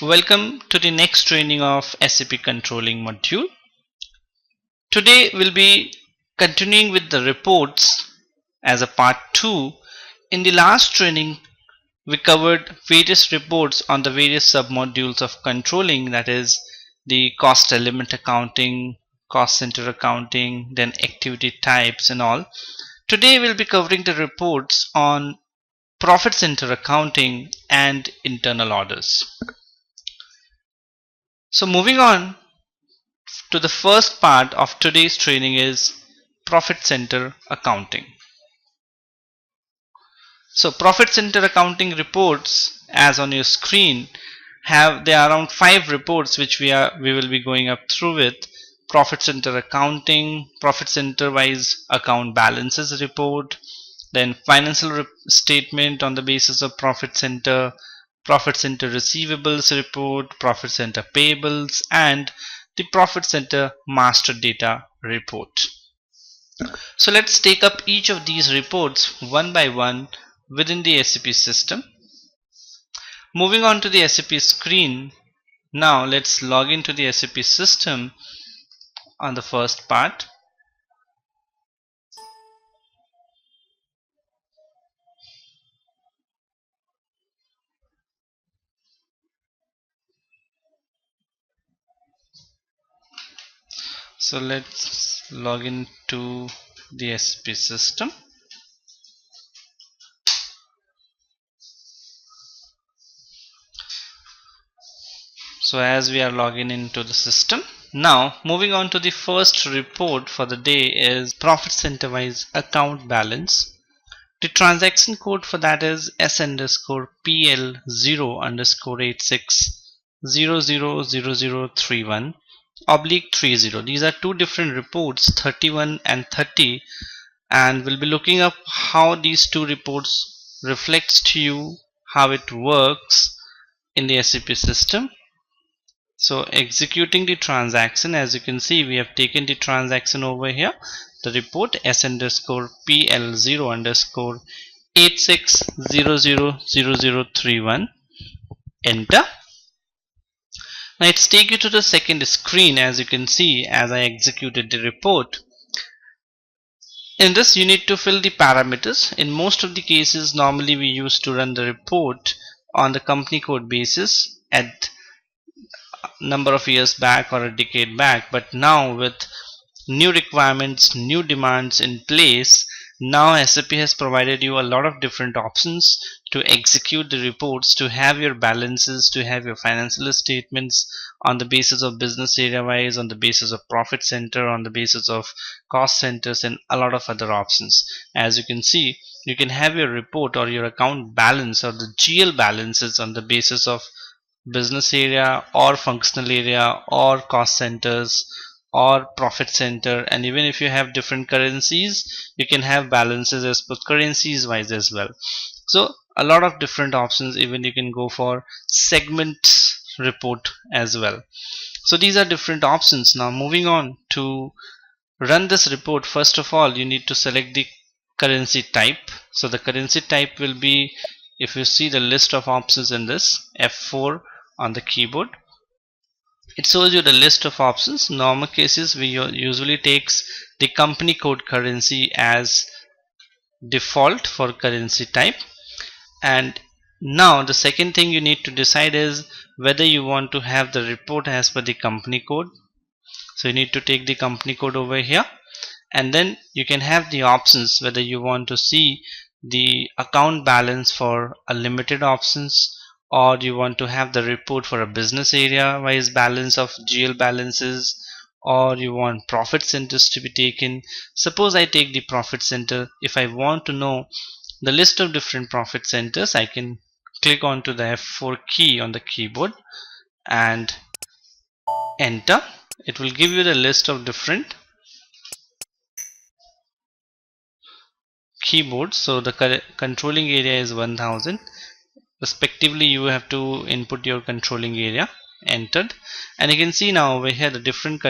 Welcome to the next training of SAP Controlling module. Today we'll be continuing with the reports as a part 2. In the last training we covered various reports on the various submodules of controlling, that is the cost element accounting, cost center accounting, then activity types and all. Today we'll be covering the reports on profit center accounting and internal orders. So moving on to the first part of today's training is profit center accounting. So profit center accounting reports, as on your screen, there are around 5 reports which we will be going up through with: profit center accounting, profit center wise account balances report, then financial statement on the basis of profit center receivables report, profit center payables, and the profit center master data report. So let's take up each of these reports one by one within the SAP system. Moving on to the SAP screen, now let's log into the SAP system on the first part. So let's log into the SAP system. So as we are logging into the system, now moving on to the first report for the day is profit center wise account balance. The transaction code for that is S_PL0_86000031/30. These are two different reports, 31 and 30, and we'll be looking up how these two reports reflects to you how it works in the SAP system. So executing the transaction, as you can see, we have taken the transaction over here, the report S_PL0_86000031, enter. Now it's take you to the second screen, as you can see, as I executed the report. In this you need to fill the parameters. In most of the cases normally we used to run the report on the company code basis at number of years back or a decade back, but now with new requirements, new demands in place, now SAP has provided you a lot of different options to execute the reports, to have your balances, to have your financial statements on the basis of business area wise, on the basis of profit center, on the basis of cost centers, and a lot of other options. As you can see, you can have your report or your account balance or the GL balances on the basis of business area or functional area or cost centers or profit center, and even if you have different currencies, you can have balances as per currencies wise as well. So a lot of different options. Even you can go for segment report as well. So these are different options. Now moving on to run this report, first of all you need to select the currency type. So the currency type will be, if you see the list of options in this, F4 on the keyboard, it shows you the list of options. Normal cases we usually takes the company code currency as default for currency type. And now the second thing you need to decide is whether you want to have the report as per the company code. So you need to take the company code over here, and then you can have the options whether you want to see the account balance for a limited options, or you want to have the report for a business area wise balance of GL balances, or you want profit centers to be taken. Suppose I take the profit center. If I want to know the list of different profit centers, I can click onto the F4 key on the keyboard and enter. It will give you the list of different keyboards. So the controlling area is 1000. Respectively you have to input your controlling area, entered, and you can see now over here the different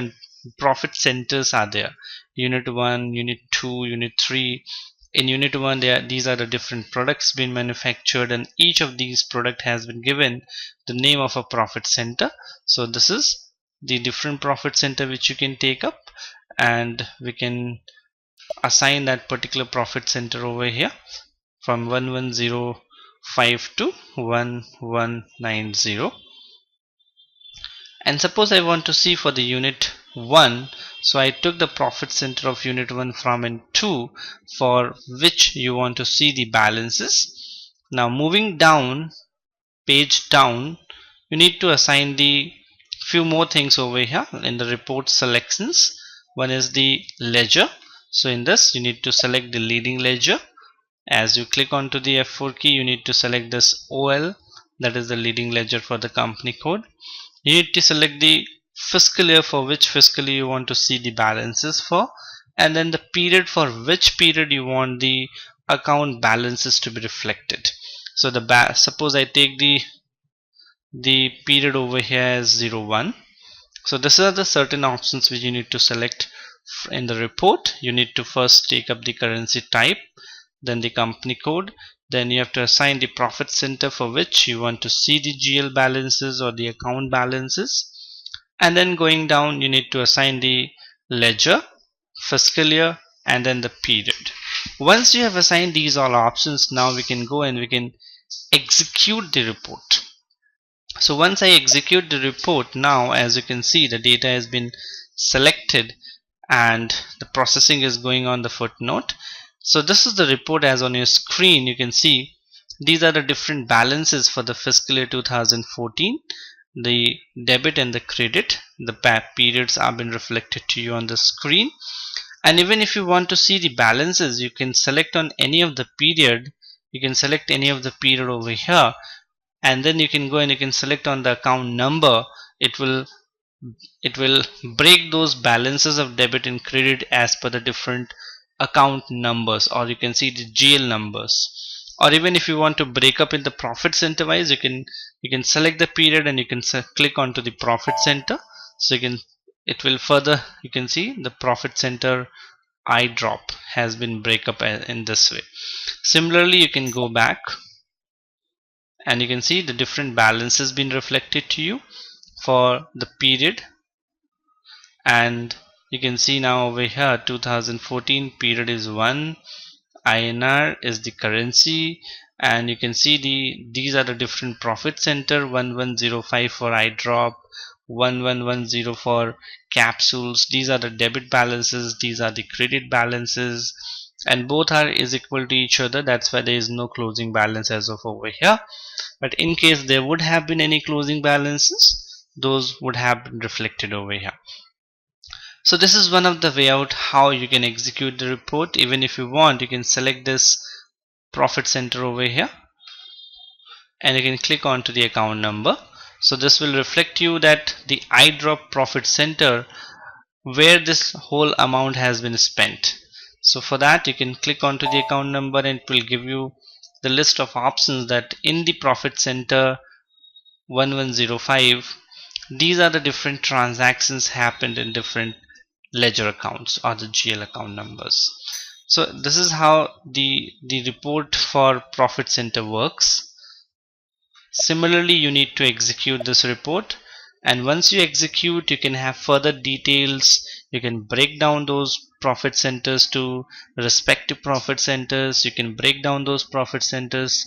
profit centers are there: unit 1, unit 2, unit 3, In unit 1, these are the different products being manufactured, and each of these product has been given the name of a profit center. So this is the different profit center which you can take up, and we can assign that particular profit center over here from 110.5 to 1190. And suppose I want to see for the unit 1, so I took the profit center of unit 1 from in 2, for which you want to see the balances. Now moving down, page down, you need to assign the few more things over here in the report selections. One is the ledger. So in this you need to select the leading ledger. As you click onto the F4 key, you need to select this OL, that is the leading ledger for the company code. You need to select the fiscal year for which fiscal year you want to see the balances for, and then the period for which period you want the account balances to be reflected. So suppose I take the period over here as 01. So these are the certain options which you need to select in the report. You need to first take up the currency type, then the company code, then you have to assign the profit center for which you want to see the GL balances or the account balances, and then going down you need to assign the ledger, fiscal year, and then the period. Once you have assigned these all options, now we can go and we can execute the report. So once I execute the report, now as you can see the data has been selected and the processing is going on the footnote. So this is the report. As on your screen you can see these are the different balances for the fiscal year 2014, the debit and the credit. The periods have been reflected to you on the screen, and even if you want to see the balances, you can select on any of the period. You can select any of the period over here, and then you can go and you can select on the account number. It will break those balances of debit and credit as per the different account numbers, or you can see the GL numbers. Or even if you want to break up in the profit center wise, you can select the period and you can click onto the profit center. So it will further, you can see the profit center eye drop has been break up in this way. Similarly, you can go back and you can see the different balances been reflected to you for the period, and you can see now over here 2014 period is 1, INR is the currency, and you can see these are the different profit center. 1105 for iDrop, 1110 for capsules. These are the debit balances, these are the credit balances, and both are is equal to each other. That's why there is no closing balance as of over here. But in case there would have been any closing balances, those would have been reflected over here. So this is one of the way out how you can execute the report. Even if you want, you can select this profit center over here and you can click on to the account number. So this will reflect you that the iDrop profit center where this whole amount has been spent. So for that you can click onto the account number and it will give you the list of options that in the profit center 1105 these are the different transactions happened in different ledger accounts or the GL account numbers. So this is how the report for profit center works. Similarly, you need to execute this report, and once you execute, you can have further details. You can break down those profit centers to respective profit centers. You can break down those profit centers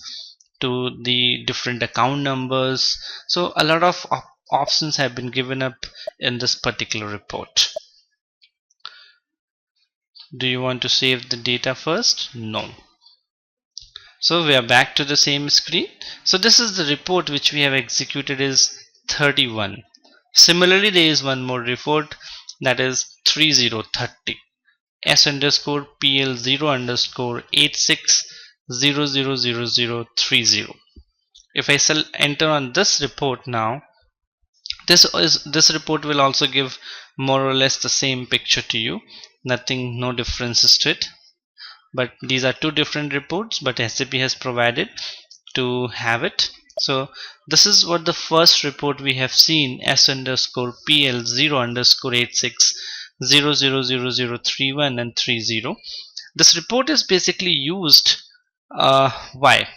to the different account numbers. So a lot of options have been given up in this particular report. Do you want to save the data first? No. So we are back to the same screen. So this is the report which we have executed is 31. Similarly, there is one more report that is 3030 S underscore PL 0 underscore 86000030. If I enter on this report now, this report will also give more or less the same picture to you. Nothing, no differences to it. But these are two different reports, but SAP has provided to have it. So this is what the first report we have seen, S underscore PL 0 underscore 86000031 and 30. This report is basically used. Why?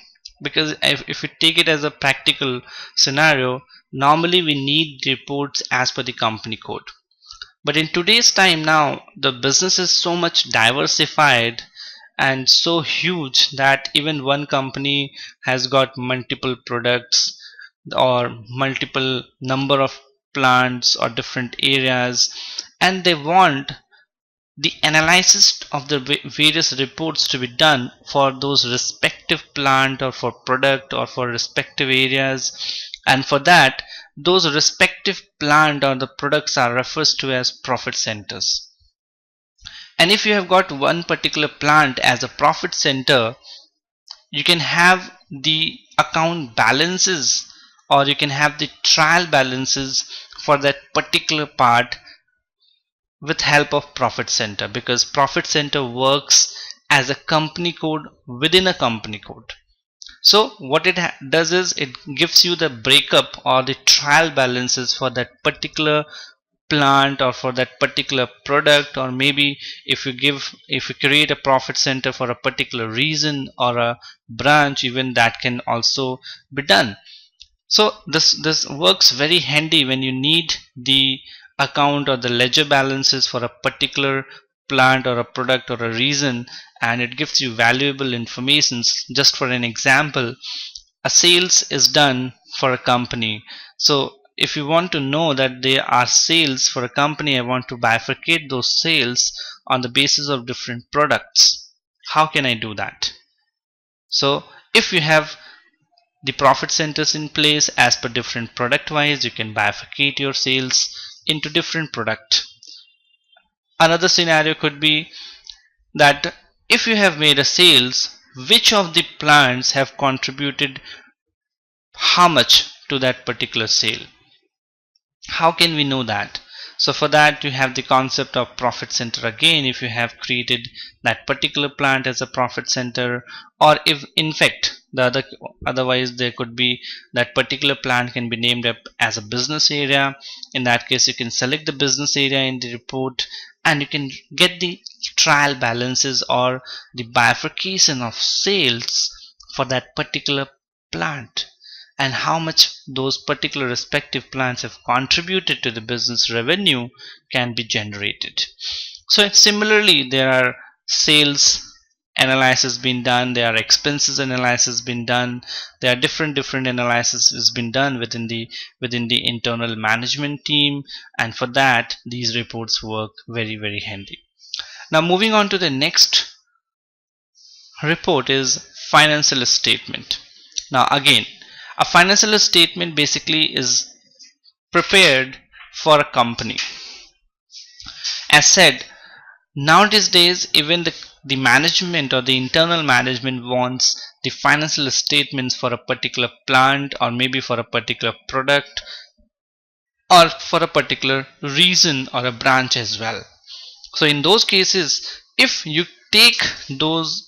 Because if we take it as a practical scenario, normally we need reports as per the company code. But in today's time now, the business is so much diversified and so huge that even one company has got multiple products or multiple number of plants or different areas, and they want the analysis of the various reports to be done for those respective plant or for product or for respective areas, and for that those respective plant or the products are referred to as profit centers. And if you have got one particular plant as a profit center, you can have the account balances or you can have the trial balances for that particular part with help of profit center, because profit center works as a company code within a company code. So what it does is it gives you the breakup or the trial balances for that particular plant or for that particular product, or maybe if you create a profit center for a particular region or a branch, even that can also be done. So this works very handy when you need the account or the ledger balances for a particular plant or a product or a region, and it gives you valuable information. Just for an example, a sales is done for a company. So if you want to know that there are sales for a company, I want to bifurcate those sales on the basis of different products. How can I do that? So if you have the profit centers in place as per different product wise, you can bifurcate your sales into different product. Another scenario could be that if you have made a sales, which of the plants have contributed how much to that particular sale. How can we know that? So for that you have the concept of profit center again. If you have created that particular plant as a profit center, or if in fact otherwise there could be that particular plant can be named up as a business area. In that case you can select the business area in the report and you can get the trial balances or the bifurcation of sales for that particular plant, and how much those particular respective plants have contributed to the business revenue can be generated. So similarly, there are sales analysis being done, there are expenses analysis being done, there are different analysis is being done within the internal management team, and for that these reports work very handy. Now moving on to the next report is financial statement. Now again, a financial statement basically is prepared for a company. As said, nowadays days even the management or the internal management wants the financial statements for a particular plant or maybe for a particular product or for a particular region or a branch as well. So in those cases, if you take those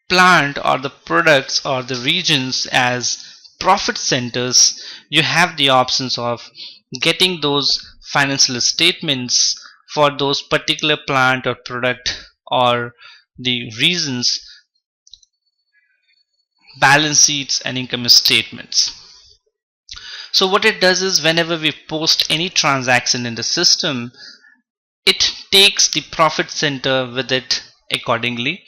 plant or the products or the regions as profit centers, you have the options of getting those financial statements for those particular plant or product or the regions balance sheets and income statements. So what it does is whenever we post any transaction in the system, it takes the profit center with it accordingly,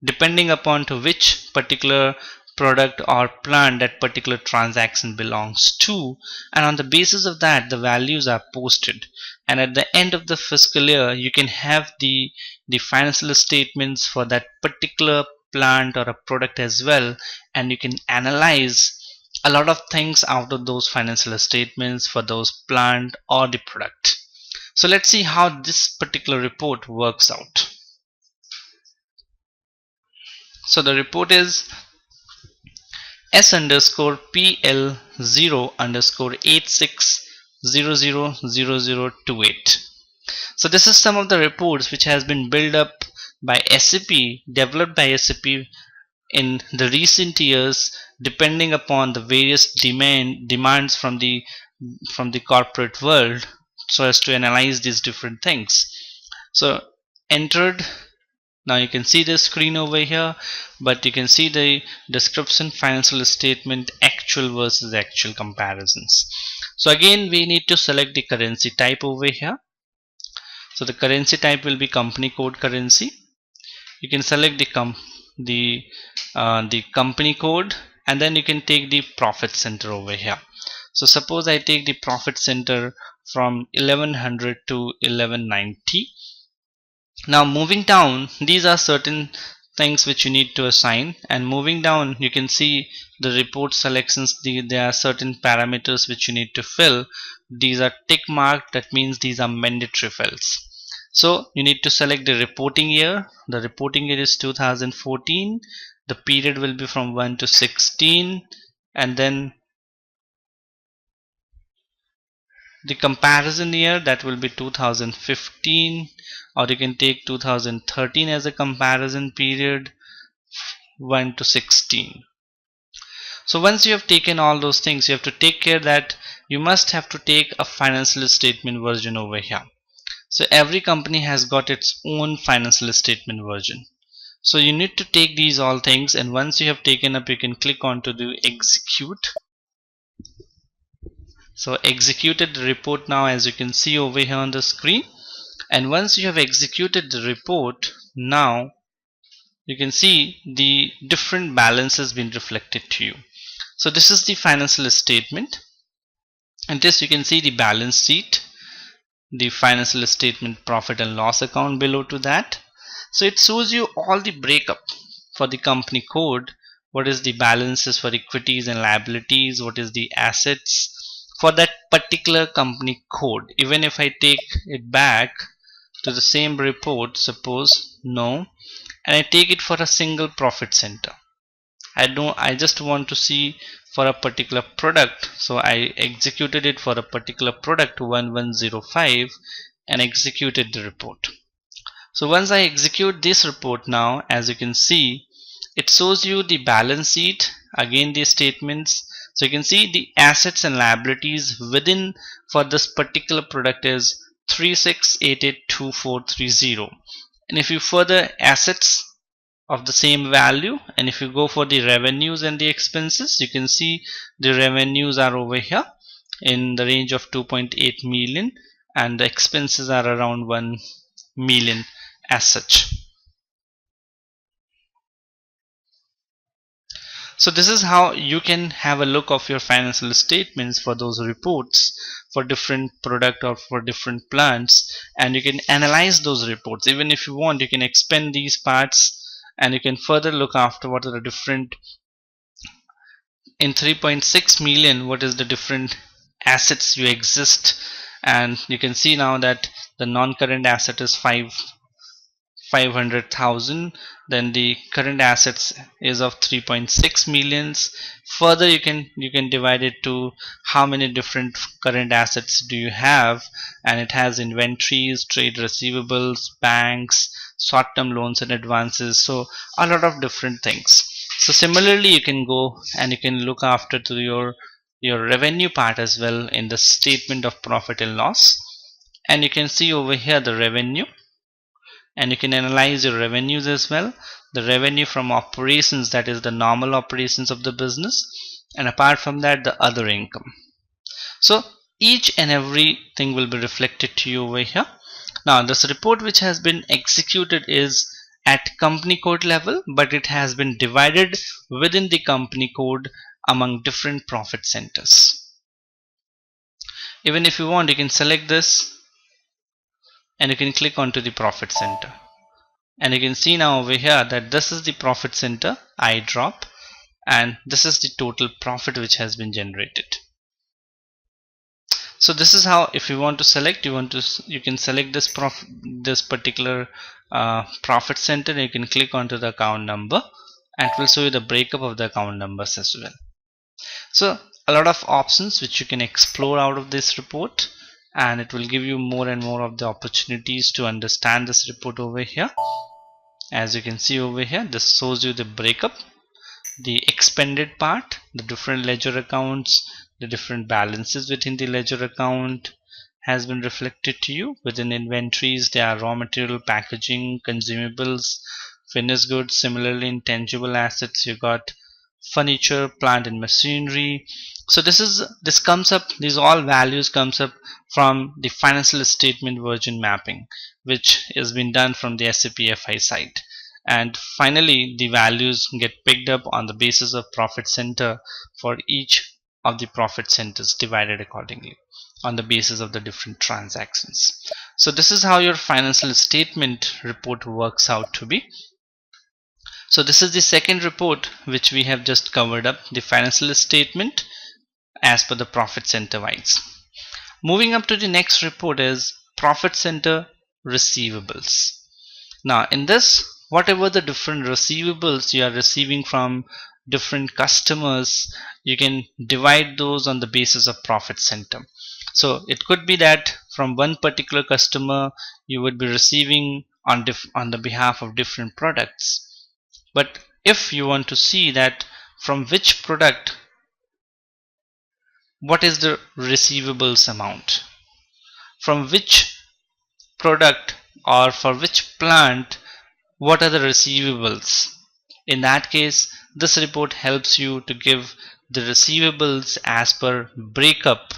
depending upon to which particular product or plant that particular transaction belongs to, and on the basis of that the values are posted, and at the end of the fiscal year you can have the financial statements for that particular plant or a product as well, and you can analyze a lot of things out of those financial statements for those plant or the product. So let's see how this particular report works out. So the report is S underscore PL 0 underscore 86000028. So this is some of the reports which has been built up by SAP, developed by SAP in the recent years, depending upon the various demands from the corporate world, so as to analyze these different things. So entered Now you can see the screen over here, but you can see the description, financial statement, actual versus actual comparisons. So again we need to select the currency type over here. So the currency type will be company code currency. You can select the company code, and then you can take the profit center over here. So suppose I take the profit center from 1100 to 1190. Now moving down, these are certain things which you need to assign, and moving down you can see the report selections. There are certain parameters which you need to fill. These are tick marked, that means these are mandatory fields. So you need to select the reporting year. The reporting year is 2014. The period will be from 1 to 16, and then the comparison year, that will be 2015, or you can take 2013 as a comparison period, 1 to 16. So once you have taken all those things, you have to take care that you must have to take a financial statement version over here. So every company has got its own financial statement version. So you need to take these all things, and once you have taken up, you can click on to the execute. So executed the report now, as you can see over here on the screen. And once you have executed the report, now you can see the different balances being reflected to you. So this is the financial statement, and this you can see the balance sheet, the financial statement, profit and loss account below to that. So it shows you all the breakup for the company code. What is the balances for equities and liabilities, what is the assets for that particular company code. Even if I take it back to the same report, suppose no, and I take it for a single profit center, I just want to see for a particular product, so I executed it for a particular product 1105 and executed the report. So once I execute this report now, as you can see, it shows you the balance sheet, again the statements. So you can see the assets and liabilities within for this particular product is 36882430. And if you further assets of the same value, and if you go for the revenues and the expenses, you can see the revenues are over here in the range of 2.8 million, and the expenses are around 1 million as such. So this is how you can have a look of your financial statements for those reports for different product or for different plants, and you can analyze those reports. Even if you want, you can expand these parts, and you can further look after what are the different in 3.6 million, what is the different assets you exist. And you can see now that the non-current asset is 500,000, then the current assets is of 3.6 millions. Further you can divide it to how many different current assets do you have, and it has inventories, trade receivables, banks, short-term loans and advances, so a lot of different things. So similarly you can go and you can look after to your revenue part as well in the statement of profit and loss, and you can see over here the revenue, and you can analyze your revenues as well. The revenue from operations, that is the normal operations of the business, and apart from that the other income. So each and everything will be reflected to you over here. Now this report which has been executed is at company code level, but it has been divided within the company code among different profit centers. Even if you want, you can select this and you can click onto the profit center, and you can see now over here that this is the profit center I drop, and this is the total profit which has been generated. So this is how, if you want to select, you can select this particular profit center, and you can click onto the account number, and it will show you the breakup of the account numbers as well. So a lot of options which you can explore out of this report, and it will give you more and more of the opportunities to understand this report over here. As you can see over here, this shows you the breakup, the expended part, the different ledger accounts, the different balances within the ledger account, has been reflected to you. Within inventories, there are raw material, packaging, consumables, finished goods. Similarly, in tangible assets, you got furniture, plant and machinery. So this comes up, these all values comes up from the financial statement version mapping, which has been done from the SAP FI site. And finally, the values get picked up on the basis of profit center for each of the profit centers, divided accordingly on the basis of the different transactions. So this is how your financial statement report works out to be. So this is the second report which we have just covered up, the financial statement as per the profit center wise. Moving up to the next report is profit center receivables. Now in this, whatever the different receivables you are receiving from different customers, you can divide those on the basis of profit center. So it could be that from one particular customer you would be receiving on the behalf of different products. But if you want to see that from which product, what is the receivables amount, from which product or for which plant, what are the receivables, in that case this report helps you to give the receivables as per breakup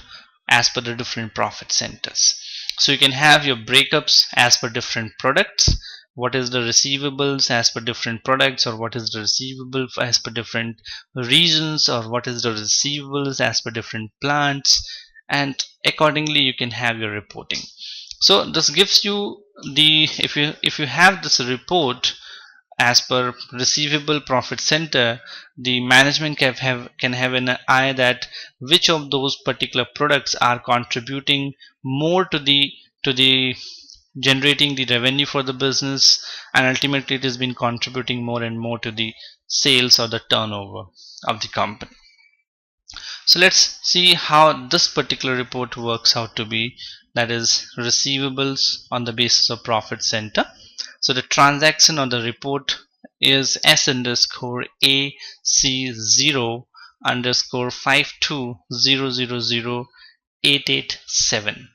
as per the different profit centers. So you can have your breakups as per different products, what is the receivables as per different products, or what is the receivable as per different regions, or what is the receivables as per different plants, and accordingly you can have your reporting. So this gives you the, if you have this report as per receivable profit center, the management can have an eye that which of those particular products are contributing more to the generating the revenue for the business, and ultimately it has been contributing more and more to the sales or the turnover of the company. So let's see how this particular report works out to be, that is receivables on the basis of profit center. So the transaction on the report is S underscore AC0 underscore 520000887.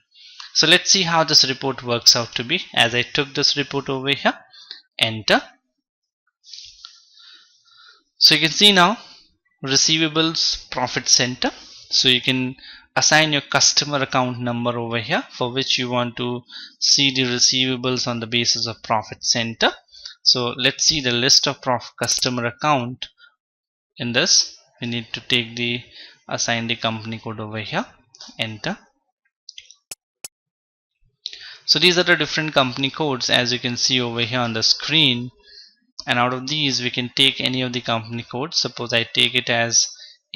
So let's see how this report works out to be. As I took this report over here, enter. So you can see now receivables profit center. So you can assign your customer account number over here for which you want to see the receivables on the basis of profit center. So let's see the list of customer account. In this we need to take the assign the company code over here, enter. So these are the different company codes as you can see over here on the screen, and out of these we can take any of the company codes. Suppose I take it as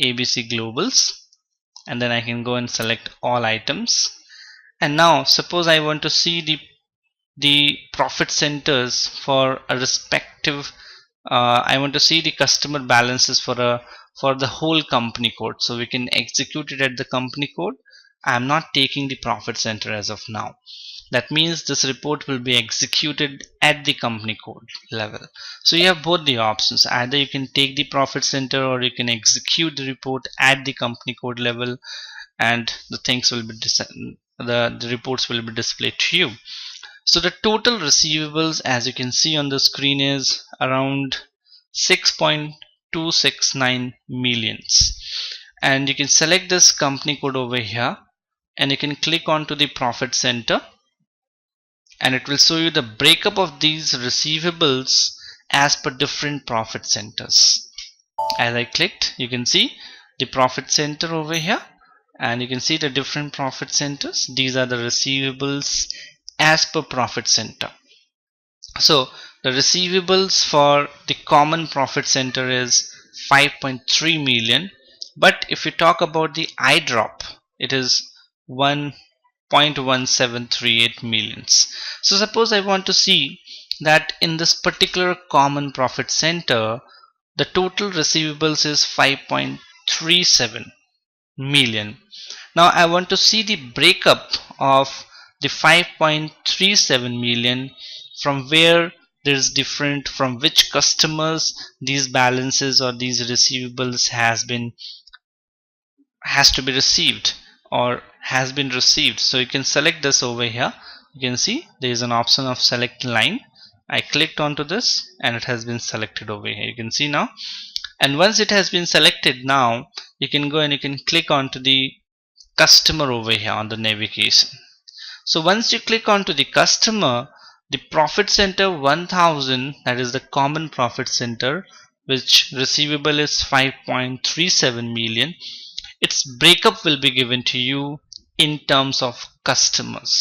ABC Globals, and then I can go and select all items. And now suppose I want to see the profit centers for a respective I want to see the customer balances for the whole company code. So we can execute it at the company code. I am not taking the profit center as of now. That means this report will be executed at the company code level. So you have both the options. Either you can take the profit center or you can execute the report at the company code level, and the things will be the reports will be displayed to you. So the total receivables as you can see on the screen is around 6.269 millions, and you can select this company code over here and you can click on to the profit center, and it will show you the breakup of these receivables as per different profit centers. As I clicked, you can see the profit center over here, and you can see the different profit centers. These are the receivables as per profit center. So the receivables for the common profit center is 5.3 million, but if you talk about the eyedrop, it is 1.1738 millions. So suppose I want to see that in this particular common profit center the total receivables is 5.37 million. Now I want to see the breakup of the 5.37 million, from where there is different, from which customers these balances or these receivables has to be received, or has been received. So you can select this over here. You can see there is an option of select line. I clicked onto this and it has been selected over here. You can see now, and once it has been selected, now you can go and you can click onto the customer over here on the navigation. So once you click onto the customer, the profit center 1000, that is the common profit center, which receivable is 5.37 million, its breakup will be given to you in terms of customers.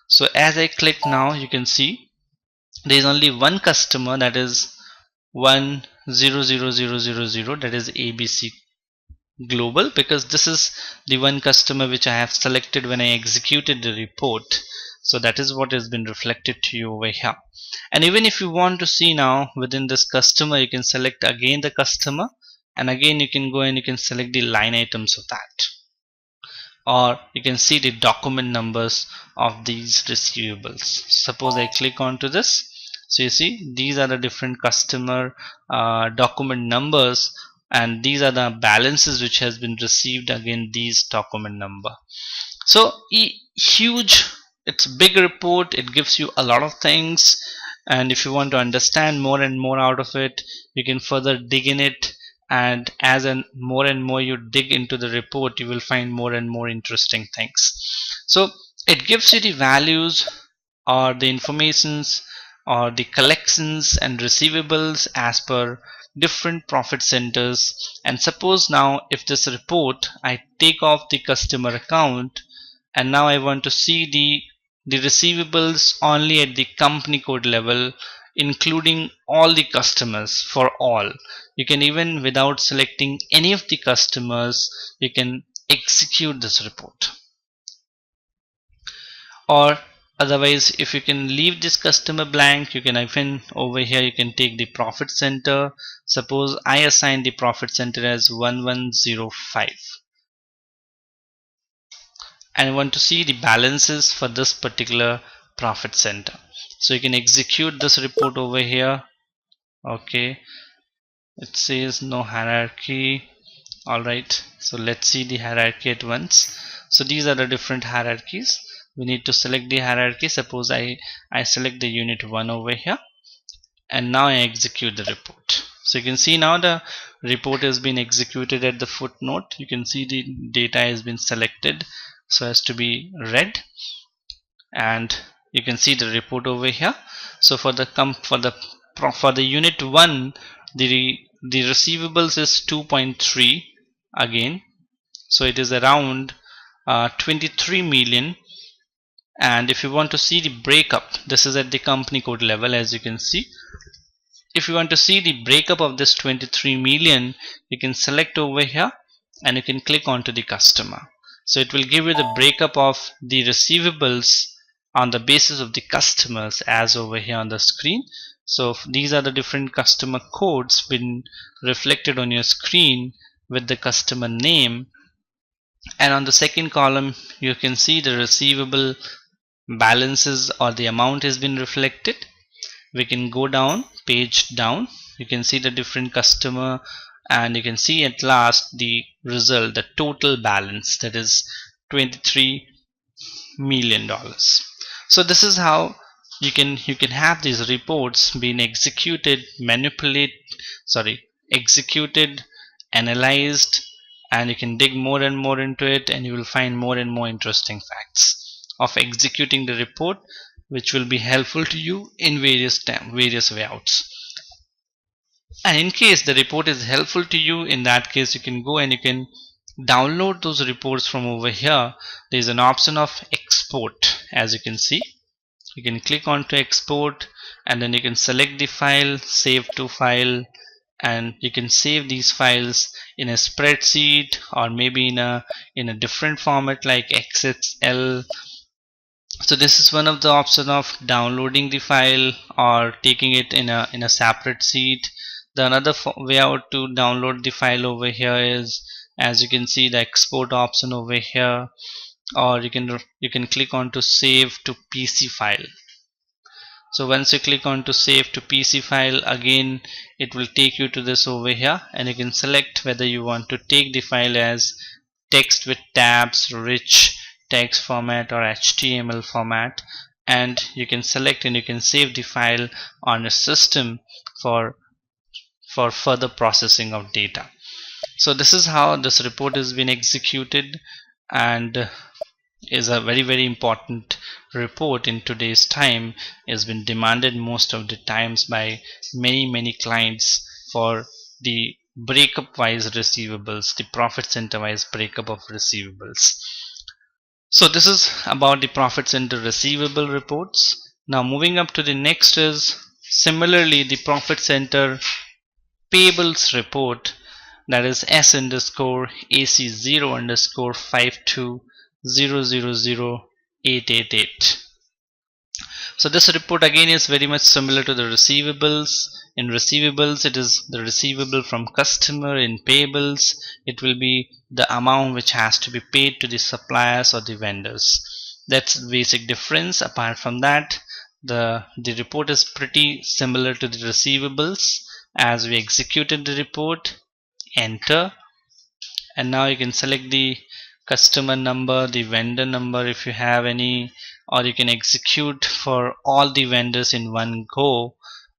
So as I click now, you can see there is only one customer, that is 100000, that is ABC Global, because this is the one customer which I have selected when I executed the report. So that is what has been reflected to you over here. And even if you want to see now within this customer, you can select again the customer, and again you can go and you can select the line items of that, or you can see the document numbers of these receivables. Suppose I click onto this, so you see these are the different customer document numbers, and these are the balances which has been received against these document number. So huge, it's a big report, it gives you a lot of things, and if you want to understand more and more out of it, you can further dig in it, and as more and more you dig into the report, you will find more and more interesting things. So it gives you the values or the informations or the collections and receivables as per different profit centers. And suppose now if this report I take off the customer account, and now I want to see the receivables only at the company code level, including all the customers for all. You can, even without selecting any of the customers, you can execute this report. Or otherwise, if you can leave this customer blank, you can even over here you can take the profit center. Suppose I assign the profit center as 1105, and I want to see the balances for this particular profit center. So you can execute this report over here. Okay, it says no hierarchy. Alright, so let's see the hierarchy at once. So these are the different hierarchies. We need to select the hierarchy. Suppose I select the unit 1 over here, and now I execute the report. So you can see now the report has been executed. At the footnote, you can see the data has been selected so as to be read, and you can see the report over here. So for the unit 1, the receivables is 2.3 again, so it is around 23 million. And if you want to see the breakup, this is at the company code level. As you can see, if you want to see the breakup of this 23 million, you can select over here and you can click onto the customer. So it will give you the breakup of the receivables on the basis of the customers as over here on the screen. So these are the different customer codes been reflected on your screen with the customer name, and on the second column you can see the receivable balances or the amount has been reflected. We can go down, page down, you can see the different customer, and you can see at last the result, the total balance, that is $23 million. So this is how you can have these reports being executed, executed, analyzed, and you can dig more and more into it, and you will find more and more interesting facts of executing the report, which will be helpful to you in various layouts. And in case the report is helpful to you, in that case you can go and you can download those reports from over here. There is an option of export. As you can see, you can click on to export, and then you can select the file, save to file, and you can save these files in a spreadsheet or maybe in a different format like XSL. So this is one of the option of downloading the file or taking it in a separate sheet. The another way out to download the file over here is, as you can see, the export option over here, or you can click on to save to PC file. So once you click on to save to PC file, again it will take you to this over here, and you can select whether you want to take the file as text with tabs, rich text format or HTML format, and you can select and you can save the file on your system for further processing of data. So this is how this report has been executed, and is a very important report in today's time. Has been demanded most of the times by many clients for the breakup wise receivables, the profit center wise breakup of receivables. So this is about the profit center receivable reports. Now moving up to the next is similarly the profit center payables report, that is S underscore AC0 underscore 52000888. So this report again is very much similar to the receivables. In receivables, it is the receivable from customer. In payables, it will be the amount which has to be paid to the suppliers or the vendors. That's the basic difference. Apart from that, the report is pretty similar to the receivables. As we executed the report, enter, and now you can select the customer number, the vendor number if you have any, or you can execute for all the vendors in one go,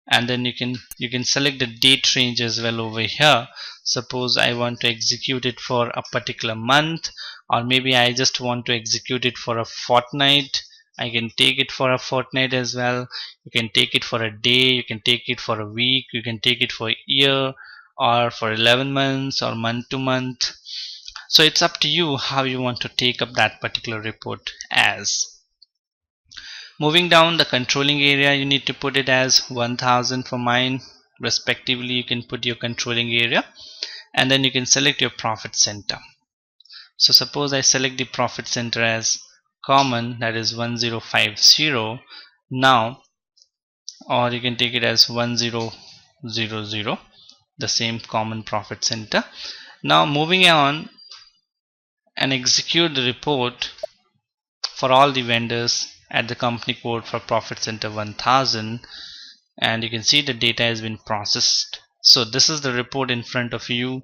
and then you can select the date range as well over here. Suppose I want to execute it for a particular month, or maybe I just want to execute it for a fortnight. I can take it for a fortnight as well. You can take it for a day, you can take it for a week, you can take it for a year, or for 11 months or month to month. So it's up to you how you want to take up that particular report as. Moving down the controlling area, you need to put it as 1000 for mine respectively. You can put your controlling area, and then you can select your profit center. So suppose I select the profit center as common, that is 1050 now, or you can take it as 1000, the same common profit center. Now moving on and execute the report for all the vendors at the company code for profit center 1000, and you can see the data has been processed. So this is the report in front of you.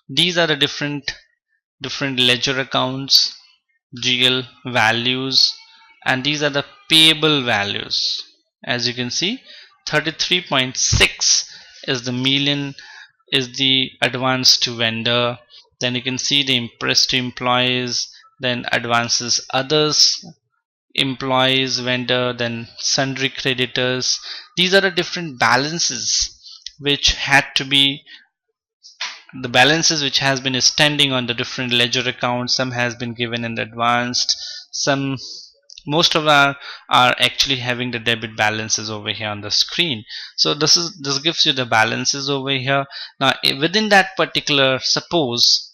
These are the different ledger accounts, GL values, and these are the payable values. As you can see, 33.6 is the million, is the advance to vendor. Then you can see the impress to employees, then advances others, employees, vendor, then sundry creditors. These are the different balances which had to be the balances which has been standing on the different ledger accounts. Some has been given in the advanced, some, most of our are actually having the debit balances over here on the screen. So this gives you the balances over here. Now within that particular, suppose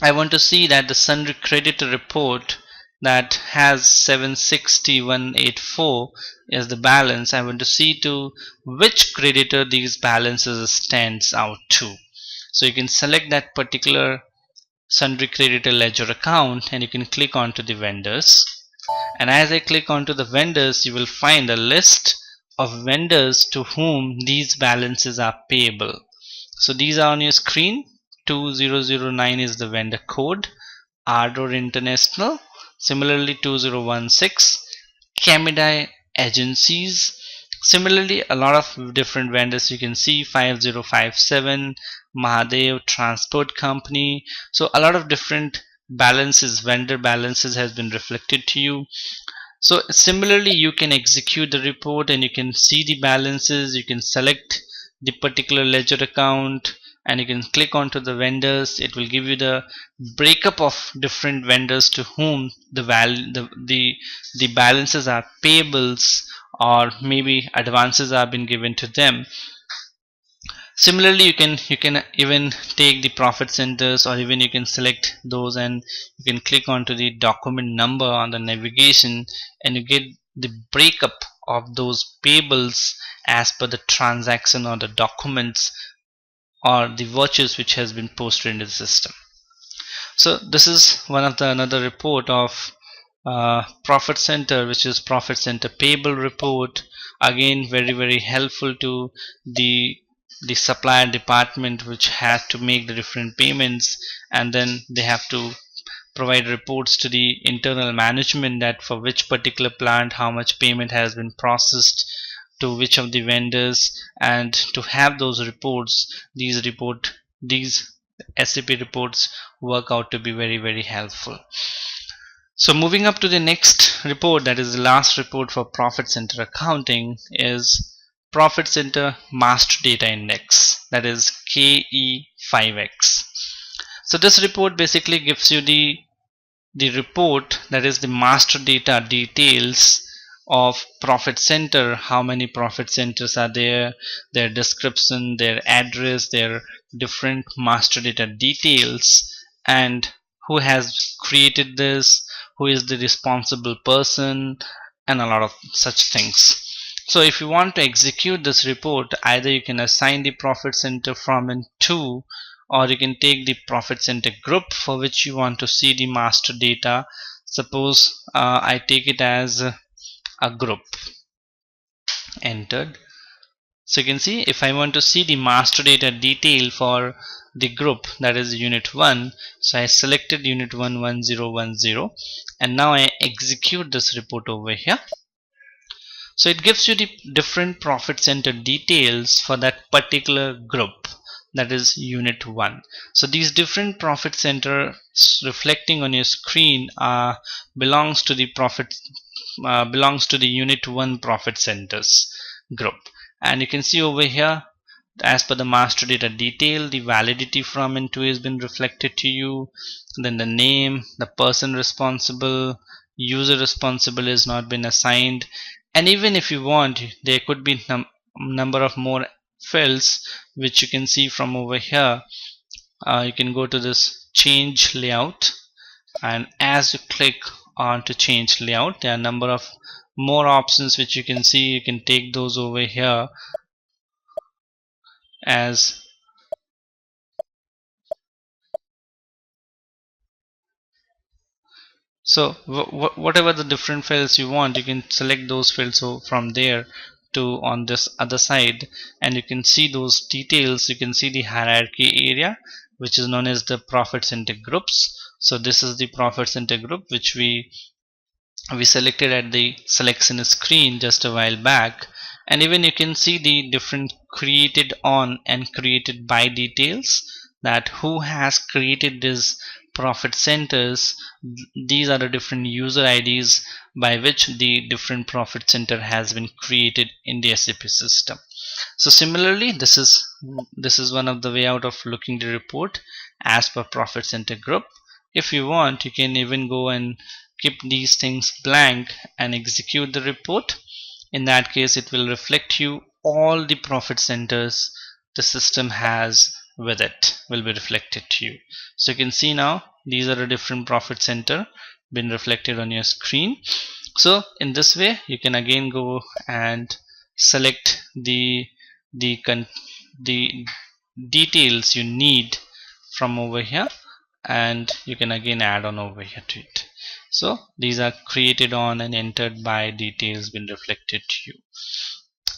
I want to see that the sundry creditor report that has 760184 is the balance. I want to see to which creditor these balances stands out to. So you can select that particular sundry creditor ledger account, and you can click onto the vendors. And as I click onto the vendors, you will find a list of vendors to whom these balances are payable. So these are on your screen. 2009 is the vendor code. Ardor International, similarly 2016, Camidai Agencies. Similarly, a lot of different vendors you can see, 5057, Mahadev Transport Company. So a lot of different balances, vendor balances has been reflected to you. So similarly, you can execute the report and you can see the balances. You can select the particular ledger account and you can click onto the vendors. It will give you the breakup of different vendors to whom the balances are payables, or maybe advances have been given to them. Similarly, you can even take the profit centers, or even you can select those and you can click onto the document number on the navigation, and you get the breakup of those payables as per the transaction or the documents or the vouchers which has been posted into the system. So this is one of the another report of profit center, which is profit center payable report. Again, very helpful to the the supplier department which has to make the different payments, and then they have to provide reports to the internal management that for which particular plant how much payment has been processed to which of the vendors. And to have those reports, these SAP reports work out to be very helpful. So moving up to the next report, that is the last report for profit center accounting, is profit center master data index, that is KE5X. So this report basically gives you the report, that is the master data details of profit center, how many profit centers are there, their description, their address, their different master data details, and who has created this, who is the responsible person, and a lot of such things. So if you want to execute this report, either you can assign the profit center from and to, or you can take the profit center group for which you want to see the master data. Suppose I take it as a group, entered. So you can see if I want to see the master data detail for the group, that is unit 1, so I selected unit 1 1010, and now I execute this report over here. So it gives you the different profit center details for that particular group, that is unit 1. So these different profit center reflecting on your screen belongs to the unit 1 profit centers group. And you can see over here, as per the master data detail, the validity from and to has been reflected to you. Then the name, the person responsible, user responsible has not been assigned. And even if you want, there could be number of more fields which you can see from over here. You can go to this change layout, and as you click on to change layout, there are a number of more options which you can see. You can take those over here as so whatever the different fields you want, you can select those fields from there to on this other side, and you can see those details. You can see the hierarchy area which is known as the profit center groups. So this is the profit center group which we selected at the selection screen just a while back. And even you can see the different created on and created by details, that who has created these profit centers. These are the different user IDs by which the different profit center has been created in the SAP system. So similarly, this is one of the way out of looking the report as per profit center group. If you want, you can even go and keep these things blank and execute the report. In that case, it will reflect you all the profit centers the system has with it will be reflected to you. So you can see now these are the different profit center been reflected on your screen. So in this way, you can again go and select the details you need from over here, and you can again add on over here to it. So these are created on and entered by details been reflected to you.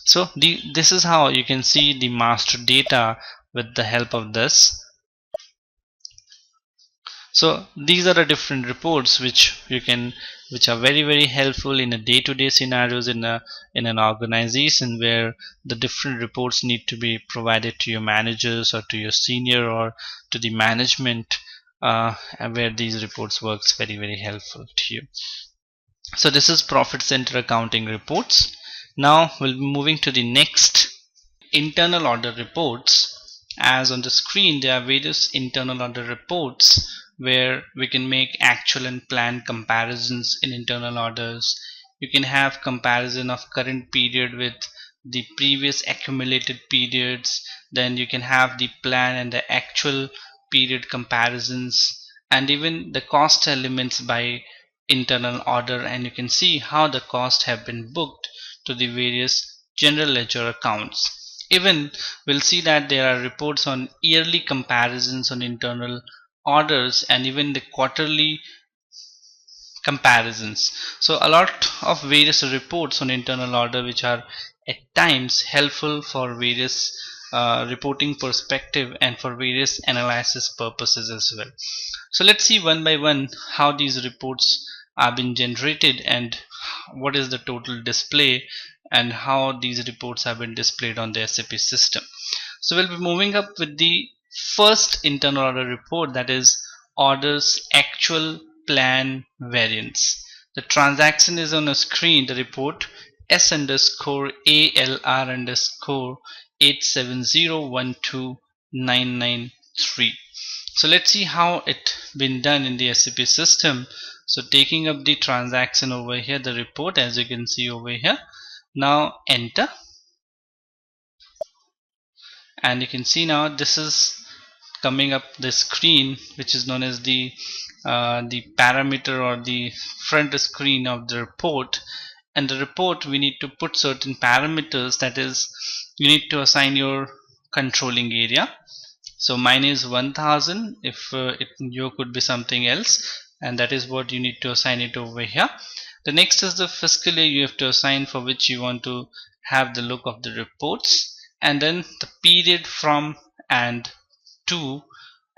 So this is how you can see the master data with the help of this. So these are the different reports which are very helpful in a day-to-day scenarios in an organization where the different reports need to be provided to your managers or to your senior or to the management, where these reports works very helpful to you. So this is profit center accounting reports. Now we'll be moving to the next, internal order reports. As on the screen, there are various internal order reports where we can make actual and planned comparisons in internal orders. You can have comparison of current period with the previous accumulated periods. Then you can have the plan and the actual period comparisons, and even the cost elements by internal order, and you can see how the costs have been booked to the various general ledger accounts. Even we'll see that there are reports on yearly comparisons on internal orders and even the quarterly comparisons. So a lot of various reports on internal order which are at times helpful for various reporting perspective and for various analysis purposes as well. So let's see one by one how these reports are being generated and what is the total display and how these reports have been displayed on the SAP system. So we'll be moving up with the first internal order report, that is orders actual plan variance. The transaction is on a screen, the report S underscore ALR underscore 870129993. So let's see how it been done in the SAP system. So taking up the transaction over here, the report as you can see over here. Now enter, and you can see now this is coming up the screen which is known as the parameter or the front screen of the report. And the report, we need to put certain parameters, that is you need to assign your controlling area. So mine is 1000, if you could be something else, and that is what you need to assign it over here. The next is the fiscal year you have to assign for which you want to have the look of the reports, and then the period from and to,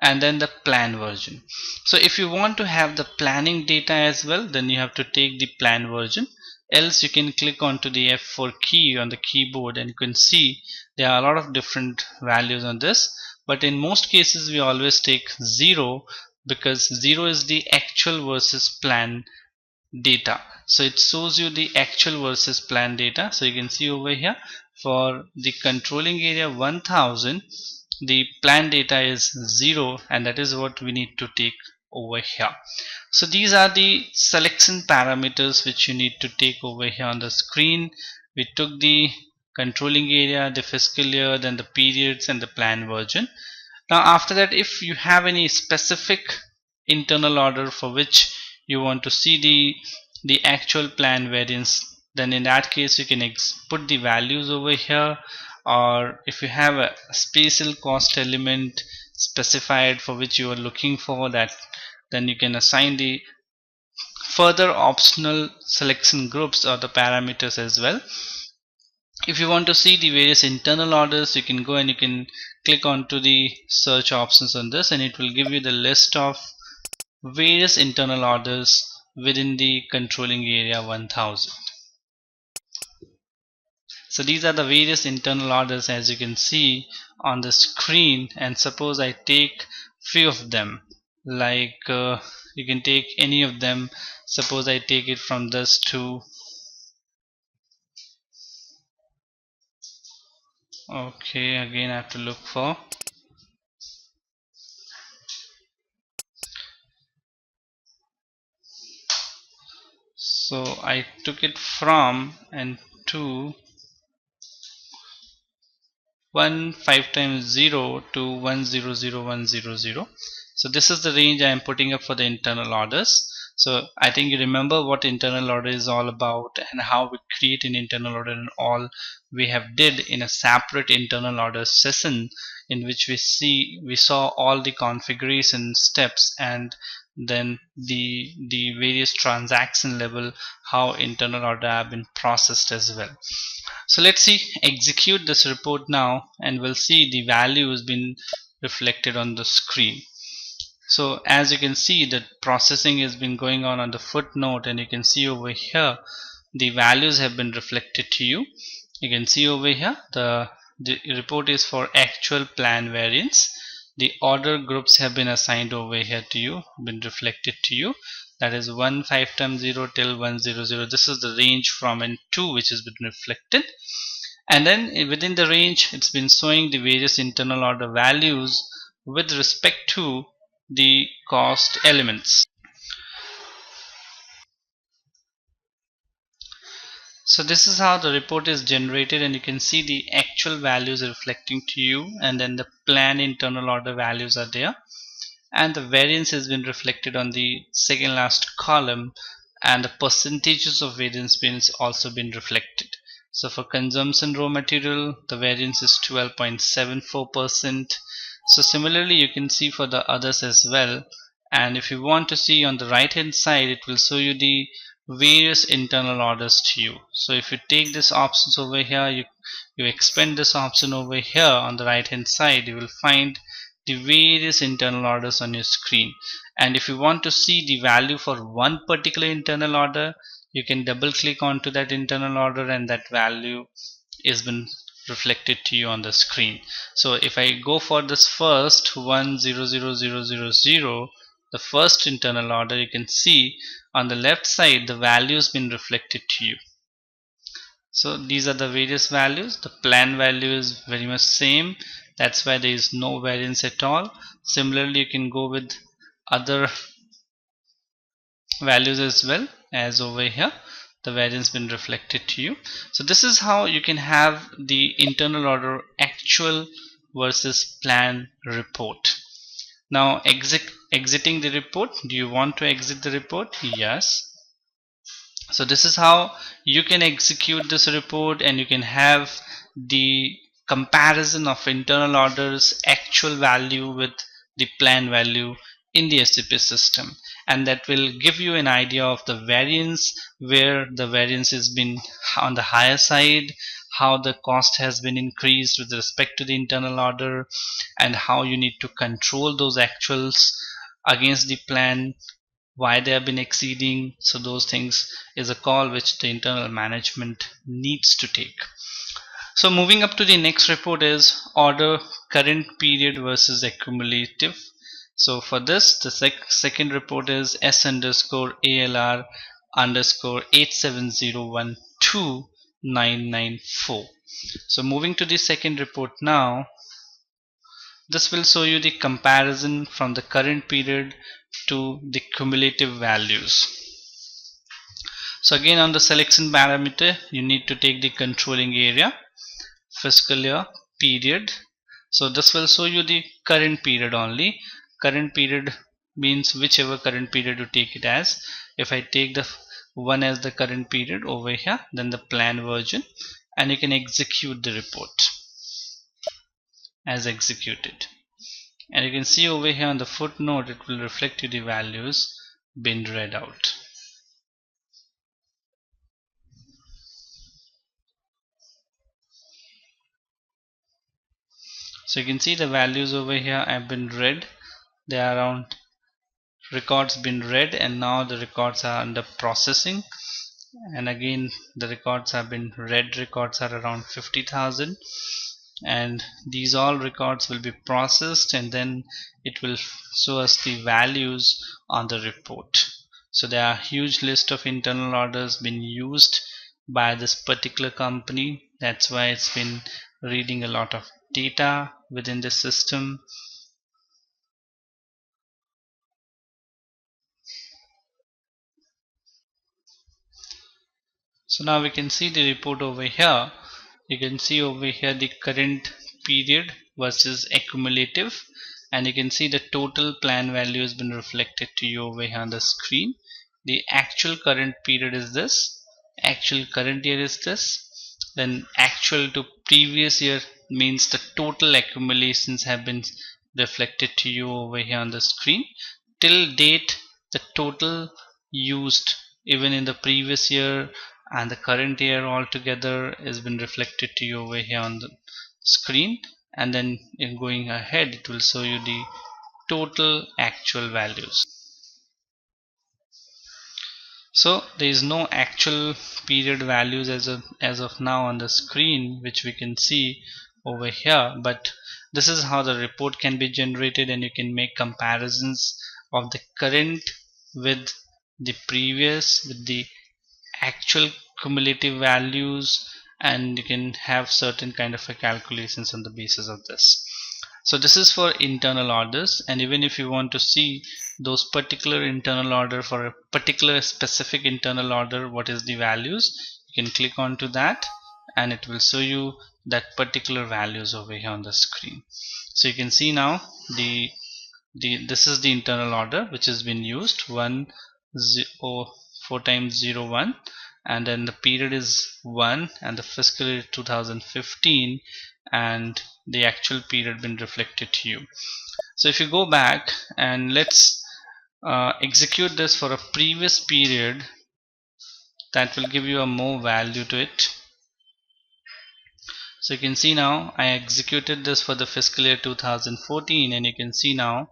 and then the plan version. So if you want to have the planning data as well, then you have to take the plan version, else you can click onto the F4 key on the keyboard and you can see there are a lot of different values on this, but in most cases we always take 0 because 0 is the actual versus plan data. So it shows you the actual versus plan data. So you can see over here for the controlling area 1000, the plan data is 0, and that is what we need to take over here. So these are the selection parameters which you need to take over here on the screen. We took the controlling area, the fiscal year, then the periods and the plan version. Now after that, if you have any specific internal order for which you want to see the actual plan variance, then in that case you can put the values over here, or if you have a spatial cost element specified for which you are looking for that, then you can assign the further optional selection groups or the parameters as well. If you want to see the various internal orders, you can go and you can click onto the search options on this, and it will give you the list of various internal orders within the controlling area 1000. So these are the various internal orders as you can see on the screen, and suppose I take few of them, like you can take any of them. Suppose I take it from this to, okay, again I have to look for, so I took it from and to 1 5 times 0 to 100100. So this is the range I am putting up for the internal orders. So I think you remember what internal order is all about and how we create an internal order, and all we have did in a separate internal order session in which we saw all the configuration steps and then the various transaction level, how internal order have been processed as well. So let's see, execute this report now, and we'll see the values been reflected on the screen. So as you can see, the processing has been going on the footnote, and you can see over here the values have been reflected to you. You can see over here the report is for actual plan variance. The order groups have been assigned over here to you, been reflected to you. That is 1 5 times 0 till 100. This is the range from and to which has been reflected. And then within the range, it's been showing the various internal order values with respect to the cost elements. So this is how the report is generated, and you can see the actual values reflecting to you, and then the plan internal order values are there, and the variance has been reflected on the second last column, and the percentages of variance been also been reflected. So for consumption raw material, the variance is 12.74%. So similarly you can see for the others as well. And if you want to see on the right hand side, it will show you the various internal orders to you. So if you take this options over here, you expand this option over here on the right hand side, you will find the various internal orders on your screen. And if you want to see the value for one particular internal order, you can double click onto that internal order and that value is been reflected to you on the screen. So if I go for this first 100000, the first internal order, you can see on the left side the value has been reflected to you. So these are the various values. The plan value is very much same, that's why there is no variance at all. Similarly, you can go with other values as well, as over here the variance been reflected to you. So this is how you can have the internal order actual versus plan report. Now exiting the report. Do you want to exit the report? Yes. So this is how you can execute this report, and you can have the comparison of internal orders actual value with the plan value in the SAP system, and that will give you an idea of the variance, where the variance has been on the higher side, how the cost has been increased with respect to the internal order, and how you need to control those actuals against the plan, why they have been exceeding. So those things is a call which the internal management needs to take. So moving up to the next report is order current period versus accumulative. So for this, the second report is S underscore ALR underscore 870129994. So moving to the second report now, this will show you the comparison from the current period to the cumulative values. So again, on the selection parameter, you need to take the controlling area, fiscal year, period. So this will show you the current period only. Current period means whichever current period you take it as. If I take the one as the current period over here, then the plan version, and you can execute the report as executed. And you can see over here on the footnote, it will reflect you the values been read out. So you can see the values over here have been read. They are around records been read, and now the records are under processing. And again, the records have been read. Records are around 50,000, and these all records will be processed, and then it will show us the values on the report. So there are a huge list of internal orders been used by this particular company. That's why it's been reading a lot of data within the system. So now we can see the report over here. You can see over here the current period versus accumulative, and you can see the total plan value has been reflected to you over here on the screen. The actual current period is this, actual current year is this, then actual to previous year means the total accumulations have been reflected to you over here on the screen. Till date, the total used even in the previous year and the current year altogether has been reflected to you over here on the screen, and then in going ahead it will show you the total actual values. So there is no actual period values as of now on the screen which we can see over here, but this is how the report can be generated, and you can make comparisons of the current with the previous with the actual cumulative values, and you can have certain kind of a calculations on the basis of this. So this is for internal orders, and even if you want to see those particular internal order for a particular specific internal order, what is the values, you can click onto that and it will show you that particular values over here on the screen. So you can see now this is the internal order which has been used 4 times 01, and then the period is 1 and the fiscal year 2015, and the actual period been reflected to you. So if you go back and let's execute this for a previous period, that will give you a more value to it. So you can see now I executed this for the fiscal year 2014, and you can see now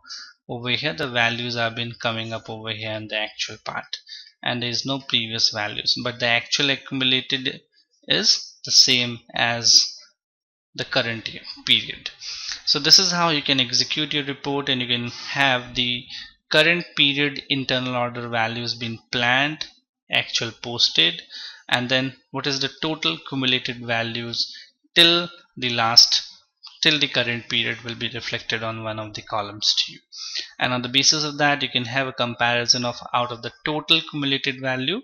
over here the values have been coming up over here in the actual part, and there is no previous values, but the actual accumulated is the same as the current year period. So this is how you can execute your report, and you can have the current period internal order values being planned, actual posted, and then what is the total cumulated values till the current period will be reflected on one of the columns to you. And on the basis of that, you can have a comparison of out of the total cumulated value,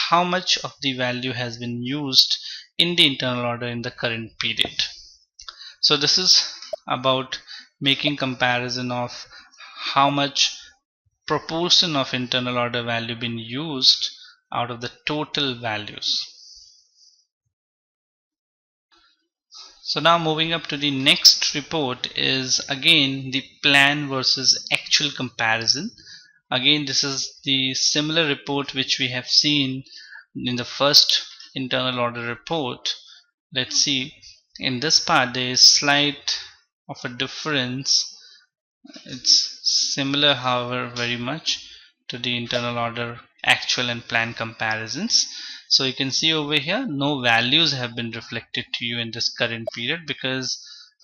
how much of the value has been used in the internal order in the current period. So this is about making comparison of how much proportion of internal order value been used out of the total values. So now moving up to the next report is again the plan versus actual comparison. Again, this is the similar report which we have seen in the first internal order report. Let's see, in this part there is slight of a difference. It's similar, however, very much to the internal order actual and plan comparisons. So you can see over here no values have been reflected to you in this current period, because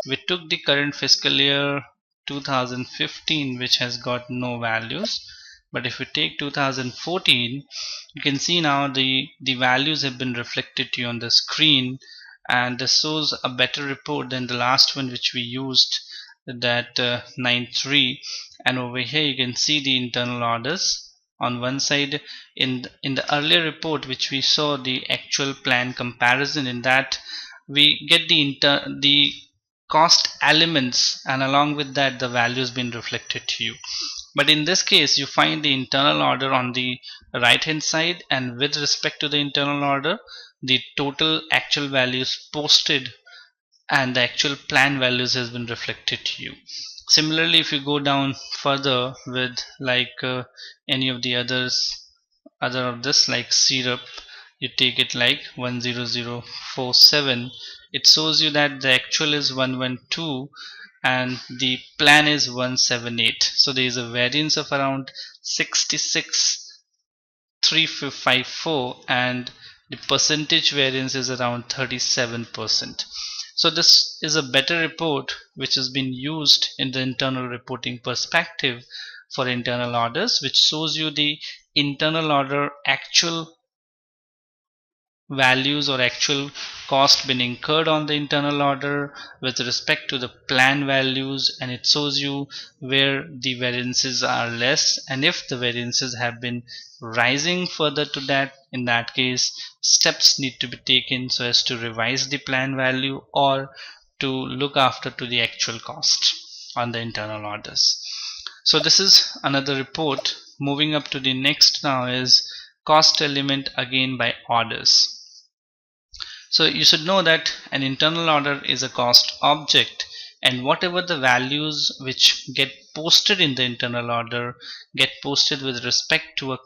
we took the current fiscal year 2015, which has got no values. But if we take 2014, you can see now the values have been reflected to you on the screen, and this shows a better report than the last one which we used, that 9.3. And over here you can see the internal orders on one side. In the earlier report which we saw the actual plan comparison, in that we get the cost elements, and along with that the values been reflected to you. But in this case you find the internal order on the right hand side, and with respect to the internal order the total actual values posted and the actual plan values has been reflected to you. Similarly, if you go down further with any of the other of this, like syrup, you take it like 10047, it shows you that the actual is 112 and the plan is 178. So there is a variance of around 66,354, and the percentage variance is around 37%. So this is a better report which has been used in the internal reporting perspective for internal orders, which shows you the internal order actual values or actual cost been incurred on the internal order with respect to the plan values, and it shows you where the variances are less, and if the variances have been rising further to that, in that case steps need to be taken so as to revise the plan value or to look after to the actual cost on the internal orders. So this is another report. Moving up to the next now is cost element again by orders. So you should know that an internal order is a cost object, and whatever the values which get posted in the internal order get posted with respect to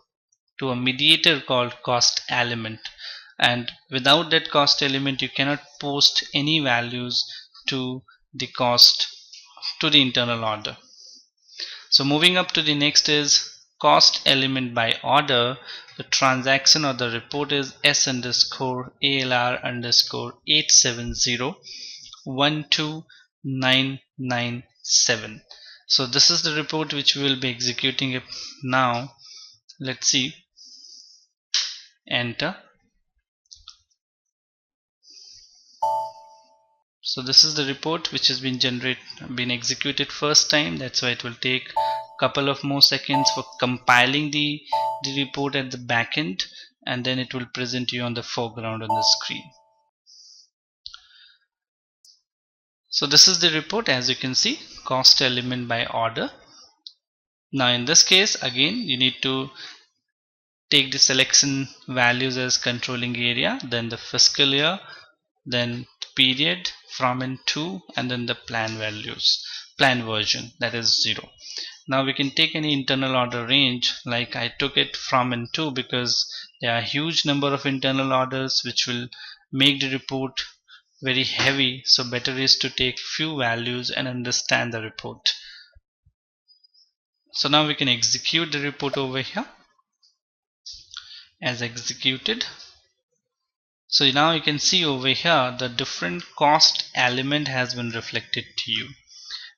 a mediator called cost element, and without that cost element you cannot post any values to the cost to the internal order. So moving up to the next is cost element by order. The transaction or the report is S underscore ALR underscore 870 So this is the report which we will be executing now. Let's see. Enter. So this is the report which has been executed first time. That's why it will take a couple of more seconds for compiling the report at the back end, and then it will present you on the foreground on the screen. So this is the report, as you can see, cost element by order. Now in this case again you need to take the selection values as controlling area, then the fiscal year, then period, from and to, and then the plan values, plan version, that is 0. Now we can take any internal order range, like I took it from and to because there are a huge number of internal orders which will make the report very heavy, so better is to take few values and understand the report. So now we can execute the report over here as executed. So now you can see over here the different cost element has been reflected to you.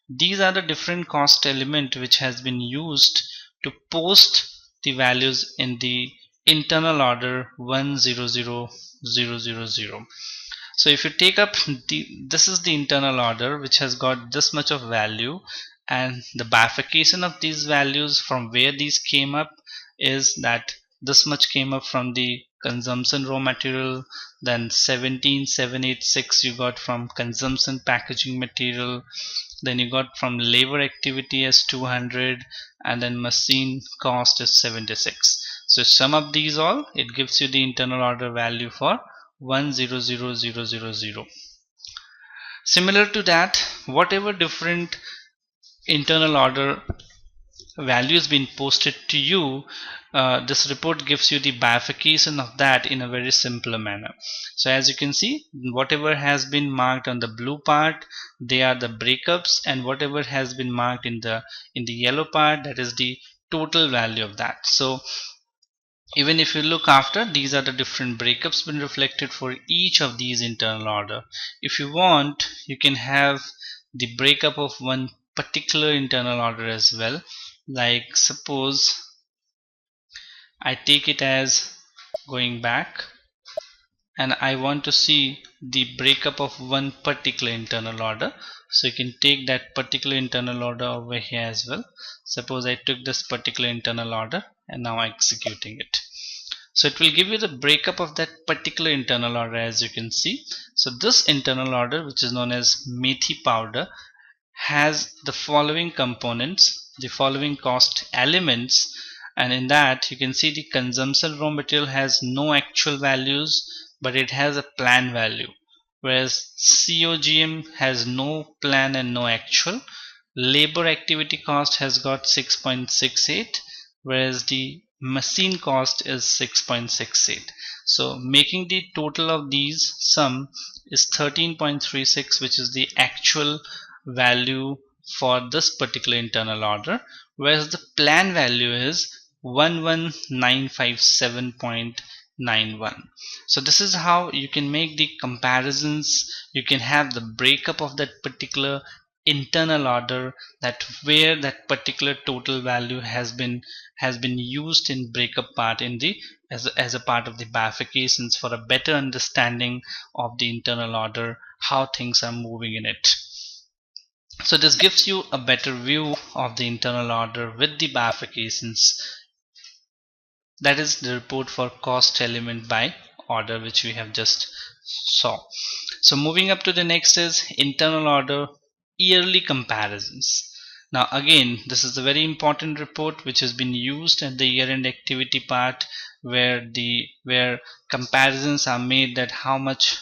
These are the different cost element which has been used to post the values in the internal order 100000. So if you take up this is the internal order which has got this much of value, and the bifurcation of these values from where these came up is that this much came up from the consumption raw material, then 17786 you got from consumption packaging material, then you got from labor activity as 200, and then machine cost is 76. So sum up these all, it gives you the internal order value for 100000. Similar to that, whatever different internal order values been posted to you, this report gives you the bifurcation of that in a very simpler manner. So as you can see, whatever has been marked on the blue part, they are the breakups, and whatever has been marked in the yellow part, that is the total value of that. So even if you look after, these are the different breakups been reflected for each of these internal order. If you want, you can have the breakup of one particular internal order as well. Like suppose I take it as going back, and I want to see the breakup of one particular internal order. So you can take that particular internal order over here as well. Suppose I took this particular internal order and now I'm executing it. So it will give you the breakup of that particular internal order, as you can see. So this internal order, which is known as methi powder, has the following components, the following cost elements, and in that you can see the consumption raw material has no actual values, but it has a plan value, whereas COGM has no plan and no actual. Labor activity cost has got 6.68, whereas the machine cost is 6.68. So making the total of these sum is 13.36, which is the actual value for this particular internal order, whereas the plan value is 11957.91. So this is how you can make the comparisons. You can have the breakup of that particular internal order, that where that particular total value has been used in breakup part in the as a part of the bifurcations, for a better understanding of the internal order, how things are moving in it. So this gives you a better view of the internal order with the bifurcations. That is the report for cost element by order, which we have just saw. So moving up to the next is internal order yearly comparisons. Now again, this is a very important report which has been used at the year-end activity part, where comparisons are made, that how much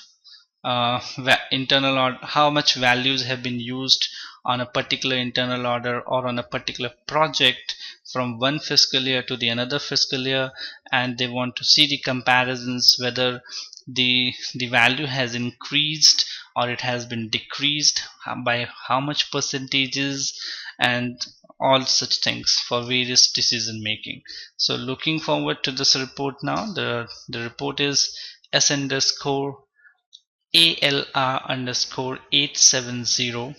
internal order, how much values have been used on a particular internal order or on a particular project from one fiscal year to the another fiscal year, and they want to see the comparisons whether the value has increased or it has been decreased, by how much percentages, and all such things for various decision making. So looking forward to this report now. The report is S underscore ALR underscore 870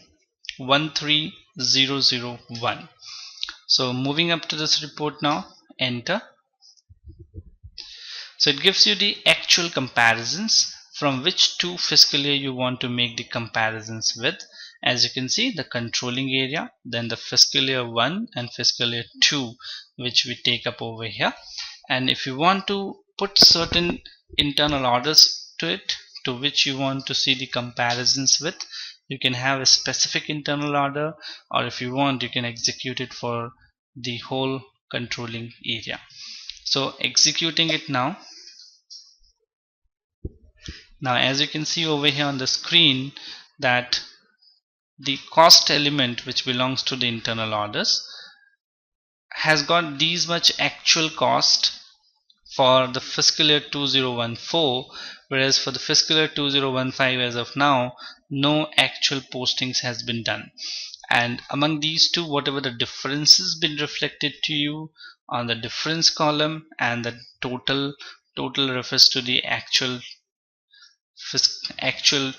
13001. So moving up to this report now, enter. So it gives you the actual comparisons from which two fiscal year you want to make the comparisons with. As you can see, the controlling area, then the fiscal year 1 and fiscal year 2, which we take up over here. And if you want to put certain internal orders to it, to which you want to see the comparisons with, you can have a specific internal order, or if you want, you can execute it for the whole controlling area. So executing it now. Now as you can see over here on the screen, that the cost element which belongs to the internal orders, has got these much actual cost for the fiscal year 2014, whereas for the fiscal year 2015 as of now no actual postings has been done. And among these two, whatever the differences been reflected to you on the difference column, and the total refers to the actual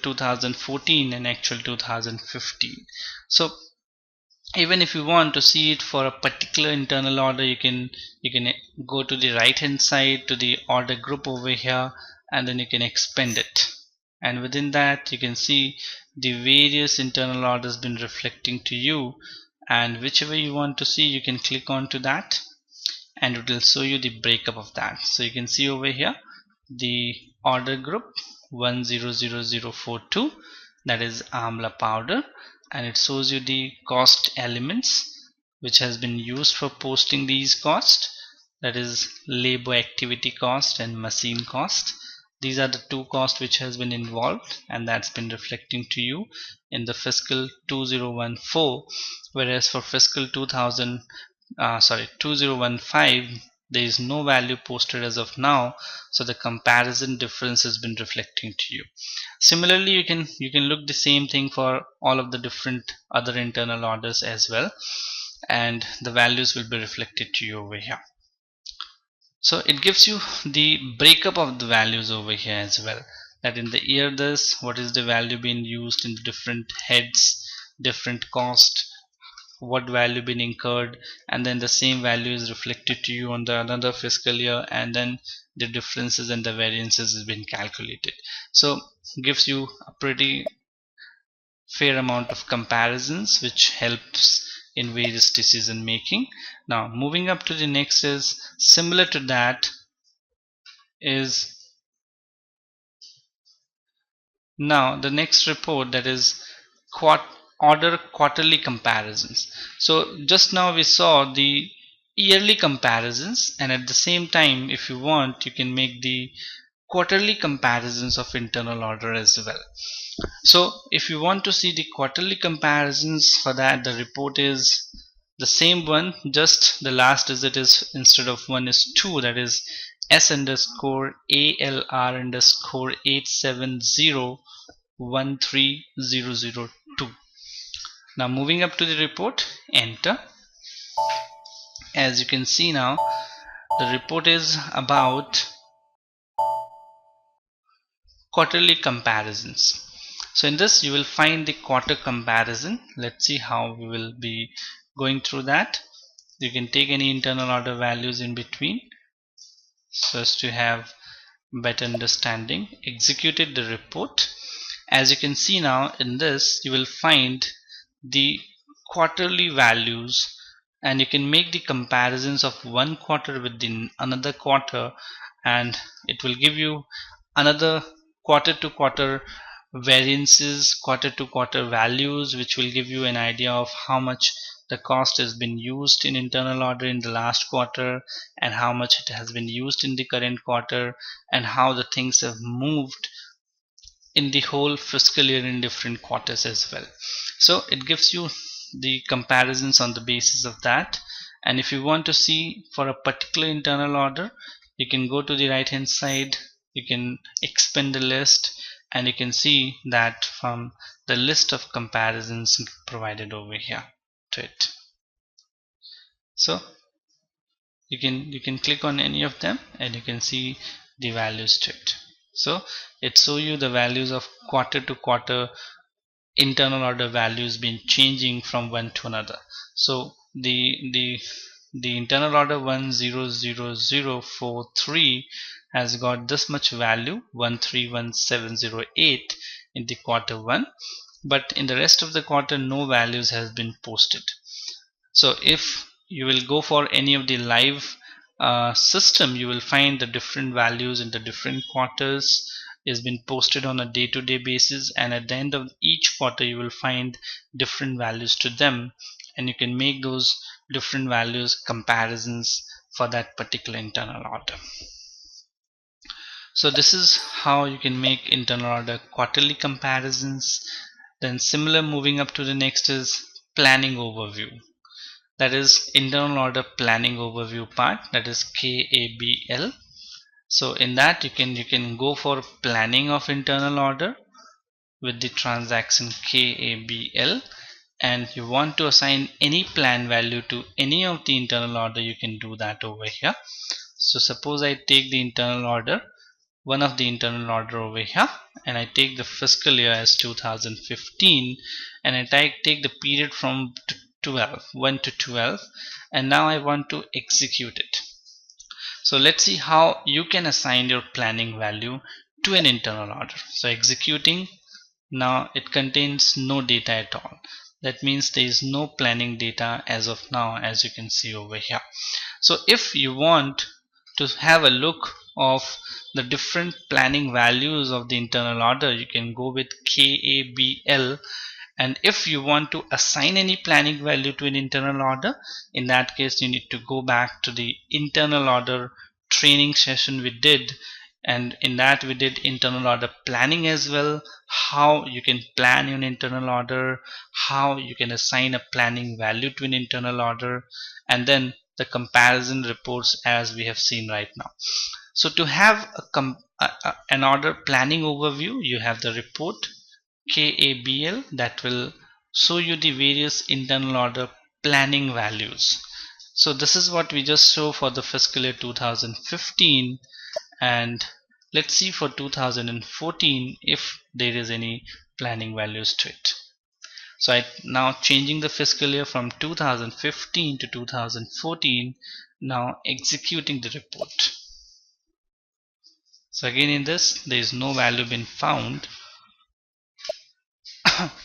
2014 and actual 2015. So even if you want to see it for a particular internal order, you can go to the right hand side to the order group over here, and then you can expand it, and within that you can see the various internal orders been reflecting to you, and whichever you want to see you can click on to that, and it will show you the breakup of that. So you can see over here the order group 100042, that is amla powder, and it shows you the cost elements which has been used for posting these costs, that is labor activity cost and machine cost. These are the two costs which has been involved, and that's been reflecting to you in the fiscal 2014, whereas for fiscal 2015 there is no value posted as of now, so the comparison difference has been reflecting to you. Similarly, you can look the same thing for all of the different other internal orders as well, and the values will be reflected to you over here. So it gives you the breakup of the values over here as well, that in the year this, what is the value being used in the different heads, different cost, what value been incurred, and then the same value is reflected to you on the another fiscal year, and then the differences and the variances has been calculated. So gives you a pretty fair amount of comparisons which helps in various decision making. Now moving up to the next is similar to that is now the next report, that is order quarterly comparisons. So just now we saw the yearly comparisons, and at the same time if you want you can make the quarterly comparisons of internal order as well. So if you want to see the quarterly comparisons, for that the report is the same one, just the last digit is instead of 1 is 2, that is S underscore ALR underscore 870130002. Now moving up to the report, enter. As you can see now, the report is about quarterly comparisons. So in this you will find the quarter comparison. Let's see how we will be going through that. You can take any internal order values in between so as to have better understanding. Executed the report. As you can see now, in this you will find the quarterly values, and you can make the comparisons of one quarter with the another quarter, and it will give you another quarter to quarter variances, quarter to quarter values, which will give you an idea of how much the cost has been used in internal order in the last quarter, and how much it has been used in the current quarter, and how the things have moved in the whole fiscal year in different quarters as well. So it gives you the comparisons on the basis of that. And if you want to see for a particular internal order, you can go to the right hand side, you can expand the list, and you can see that from the list of comparisons provided over here to it. So you can click on any of them and you can see the values to it. So it shows you the values of quarter to quarter internal order values been changing from one to another. So the internal order 100043 has got this much value 131708 in the quarter 1, but in the rest of the quarter no values has been posted. So if you will go for any of the live system, you will find the different values in the different quarters is been posted on a day-to-day basis, and at the end of each quarter you will find different values to them, and you can make those different values comparisons for that particular internal order. So this is how you can make internal order quarterly comparisons. Then similar, moving up to the next is planning overview. that is internal order planning overview part, that is KABL. So in that you can go for planning of internal order with the transaction KABL, and you want to assign any plan value to any of the internal order, you can do that over here. So suppose I take the internal order, one of the internal order over here, and I take the fiscal year as 2015, and I take the period from 1 to 12, and now I want to execute it. So let's see how you can assign your planning value to an internal order. So executing, now it contains no data at all. That means there is no planning data as of now, as you can see over here. So if you want to have a look of the different planning values of the internal order, you can go with KABL. And if you want to assign any planning value to an internal order, in that case you need to go back to the internal order training session we did, and in that we did internal order planning as well, how you can plan your internal order, how you can assign a planning value to an internal order, and then the comparison reports as we have seen right now. So to have an order planning overview, you have the report KABL that will show you the various internal order planning values. So this is what we just show for the fiscal year 2015, and let's see for 2014 if there is any planning values to it. So I now changing the fiscal year from 2015 to 2014, now executing the report. So again in this there is no value been found.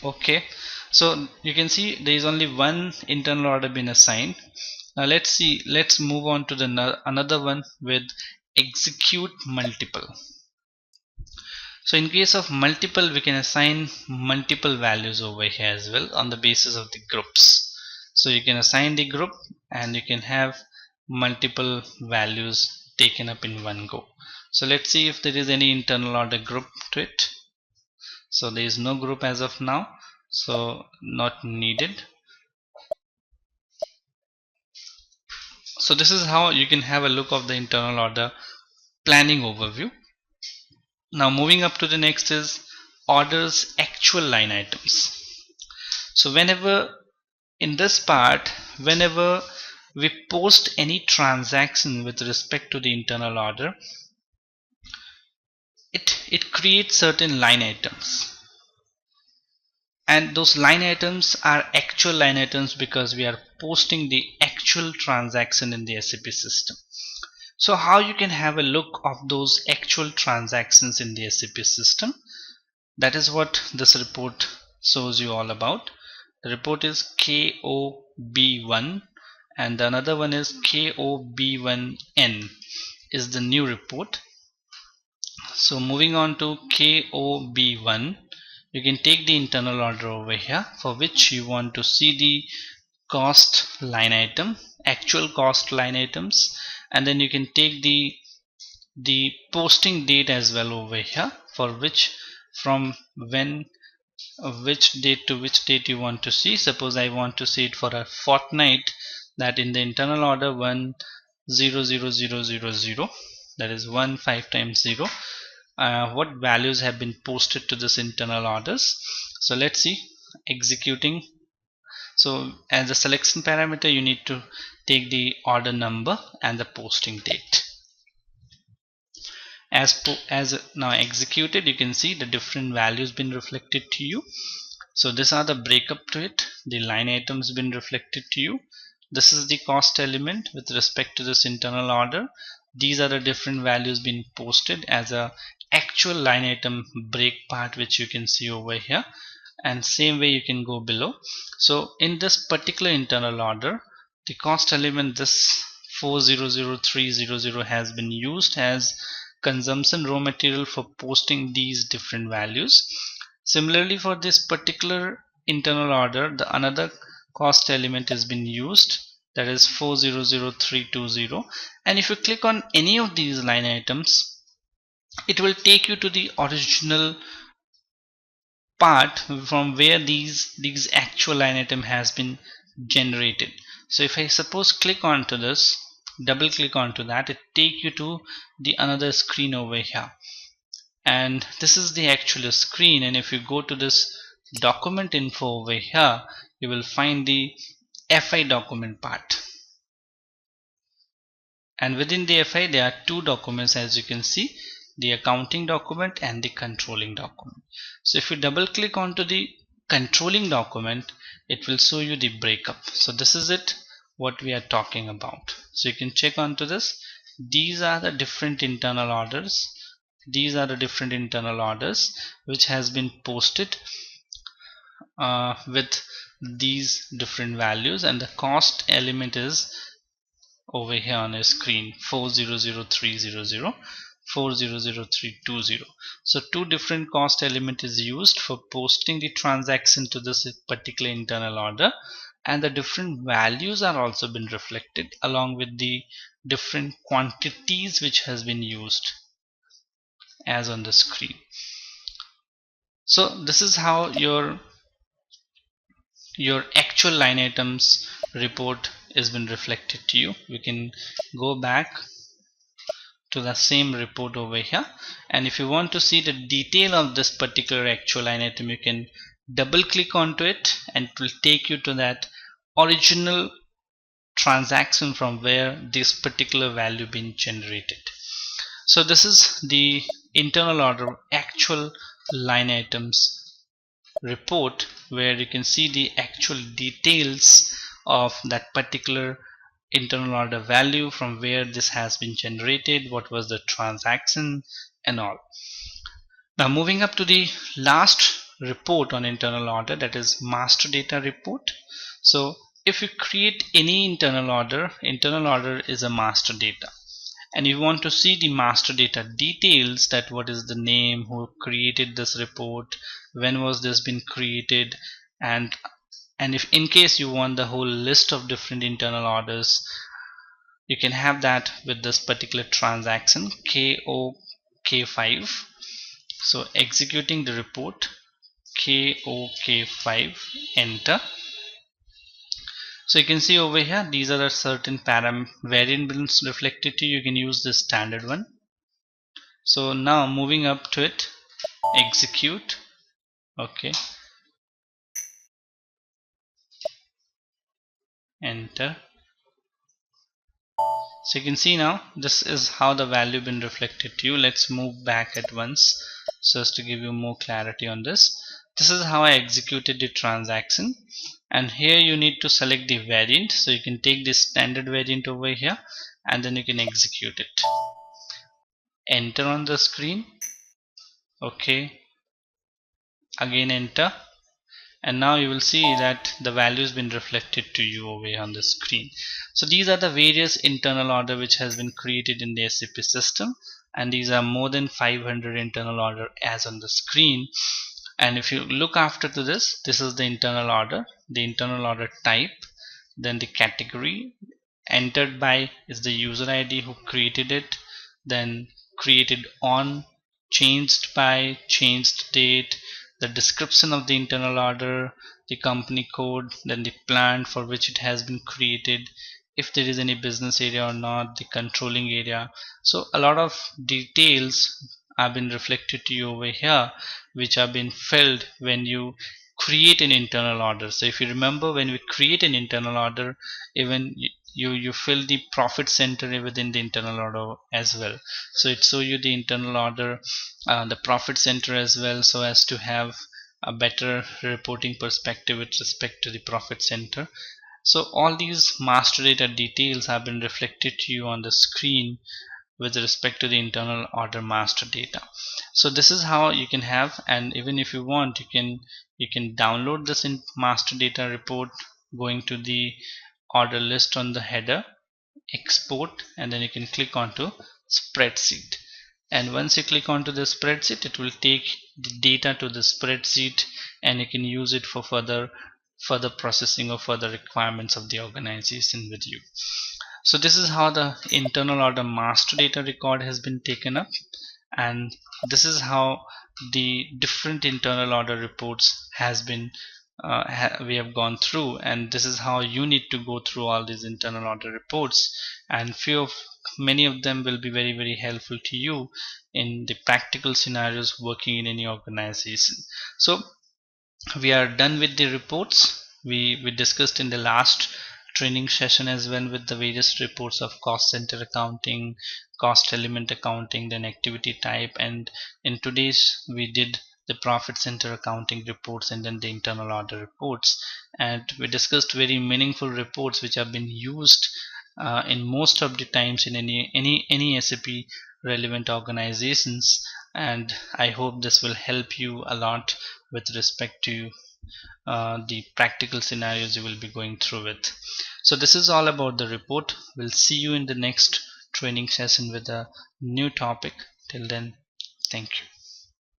Okay, so you can see there is only one internal order been assigned. Now let's move on to the another one with execute multiple. So in case of multiple, we can assign multiple values over here as well on the basis of the groups. So you can assign the group and you can have multiple values taken up in one go. So let's see if there is any internal order group to it. So there is no group as of now, so not needed. So this is how you can have a look of the internal order planning overview. Now moving up to the next is orders actual line items. So whenever in this part, whenever we post any transaction with respect to the internal order, it creates certain line items, and those line items are actual line items because we are posting the actual transaction in the SAP system. So how you can have a look of those actual transactions in the SAP system, that is what this report shows you all about. The report is KOB1 and the another one is KOB1N is the new report. So moving on to KOB1, you can take the internal order over here for which you want to see the cost line item, actual cost line items, and then you can take the posting date as well over here for which from when which date to which date you want to see. Suppose I want to see it for a fortnight, that in the internal order 100000, that is 1 5 times 0, what values have been posted to this internal orders. So let's see, executing. So as a selection parameter you need to take the order number and the posting date. As now executed, you can see the different values been reflected to you. So these are the breakup to it, the line items been reflected to you. This is the cost element with respect to this internal order. These are the different values being posted as a actual line item break part, which you can see over here, and same way you can go below. So in this particular internal order, the cost element this 400300 has been used as consumption raw material for posting these different values. Similarly, for this particular internal order, the another cost element has been used, that is 400320, and if you click on any of these line items, it will take you to the original part from where these actual line item has been generated. So if I suppose click onto this, double click onto that, it take you to the another screen over here, and this is the actual screen. And if you go to this document info over here, you will find the FI document part, and within the FI there are two documents, as you can see, the accounting document and the controlling document. So if you double click onto the controlling document, it will show you the breakup. So this is it, what we are talking about. So you can check onto this. These are the different internal orders. These are the different internal orders which has been posted with these different values, and the cost element is over here on your screen, 400300, 400320. So two different cost element is used for posting the transaction to this particular internal order, and the different values are also been reflected along with the different quantities which has been used as on the screen. So this is how your actual line items report is been reflected to you. We can go back to the same report over here, and if you want to see the detail of this particular actual line item, you can double click onto it and it will take you to that original transaction from where this particular value been generated. So this is the internal order actual line items report, where you can see the actual details of that particular internal order value, from where this has been generated, what was the transaction and all. Now moving up to the last report on internal order, that is master data report. So if you create any internal order is a master data, and you want to see the master data details, that what is the name, who created this report, when was this been created, and if in case you want the whole list of different internal orders, you can have that with this particular transaction KOK5. So executing the report KOK5, enter. So you can see over here, these are the certain variables reflected to you. You can use the standard one. So now moving up to it, execute. Okay, enter. So you can see now this is how the value been reflected to you. Let's move back at once so as to give you more clarity on this. This is how I executed the transaction, and here you need to select the variant. So you can take the standard variant over here and then you can execute it. Enter on the screen. Okay, again enter, and now you will see that the value has been reflected to you over here on the screen. So these are the various internal order which has been created in the SAP system, and these are more than 500 internal order as on the screen. And if you look after to this is the internal order type, then the category, entered by is the user ID who created it, then created on, changed by, changed date, the description of the internal order, the company code, then the plant for which it has been created, if there is any business area or not, the controlling area. So a lot of details have been reflected to you over here, which have been filled when you create an internal order. So if you remember, when we create an internal order, even you fill the profit center within the internal order as well. So it shows you the internal order, the profit center as well, so as to have a better reporting perspective with respect to the profit center. So all these master data details have been reflected to you on the screen with respect to the internal order master data. So this is how you can have, and even if you want, you can download this in master data report, going to the order list on the header, export, and then you can click onto spreadsheet. And once you click onto the spreadsheet, it will take the data to the spreadsheet, and you can use it for further processing or further requirements of the organization with you. So this is how the internal order master data record has been taken up, and this is how the different internal order reports has been we have gone through, and this is how you need to go through all these internal audit reports, and many of them will be very helpful to you in the practical scenarios working in any organization. So we are done with the reports. We discussed in the last training session as well with the various reports of cost center accounting, cost element accounting, then activity type, and in today's we did the profit center accounting reports and then the internal audit reports, and we discussed very meaningful reports which have been used in most of the times in any SAP relevant organizations, and I hope this will help you a lot with respect to the practical scenarios you will be going through with. So this is all about the report. We'll see you in the next training session with a new topic. Till then, thank you.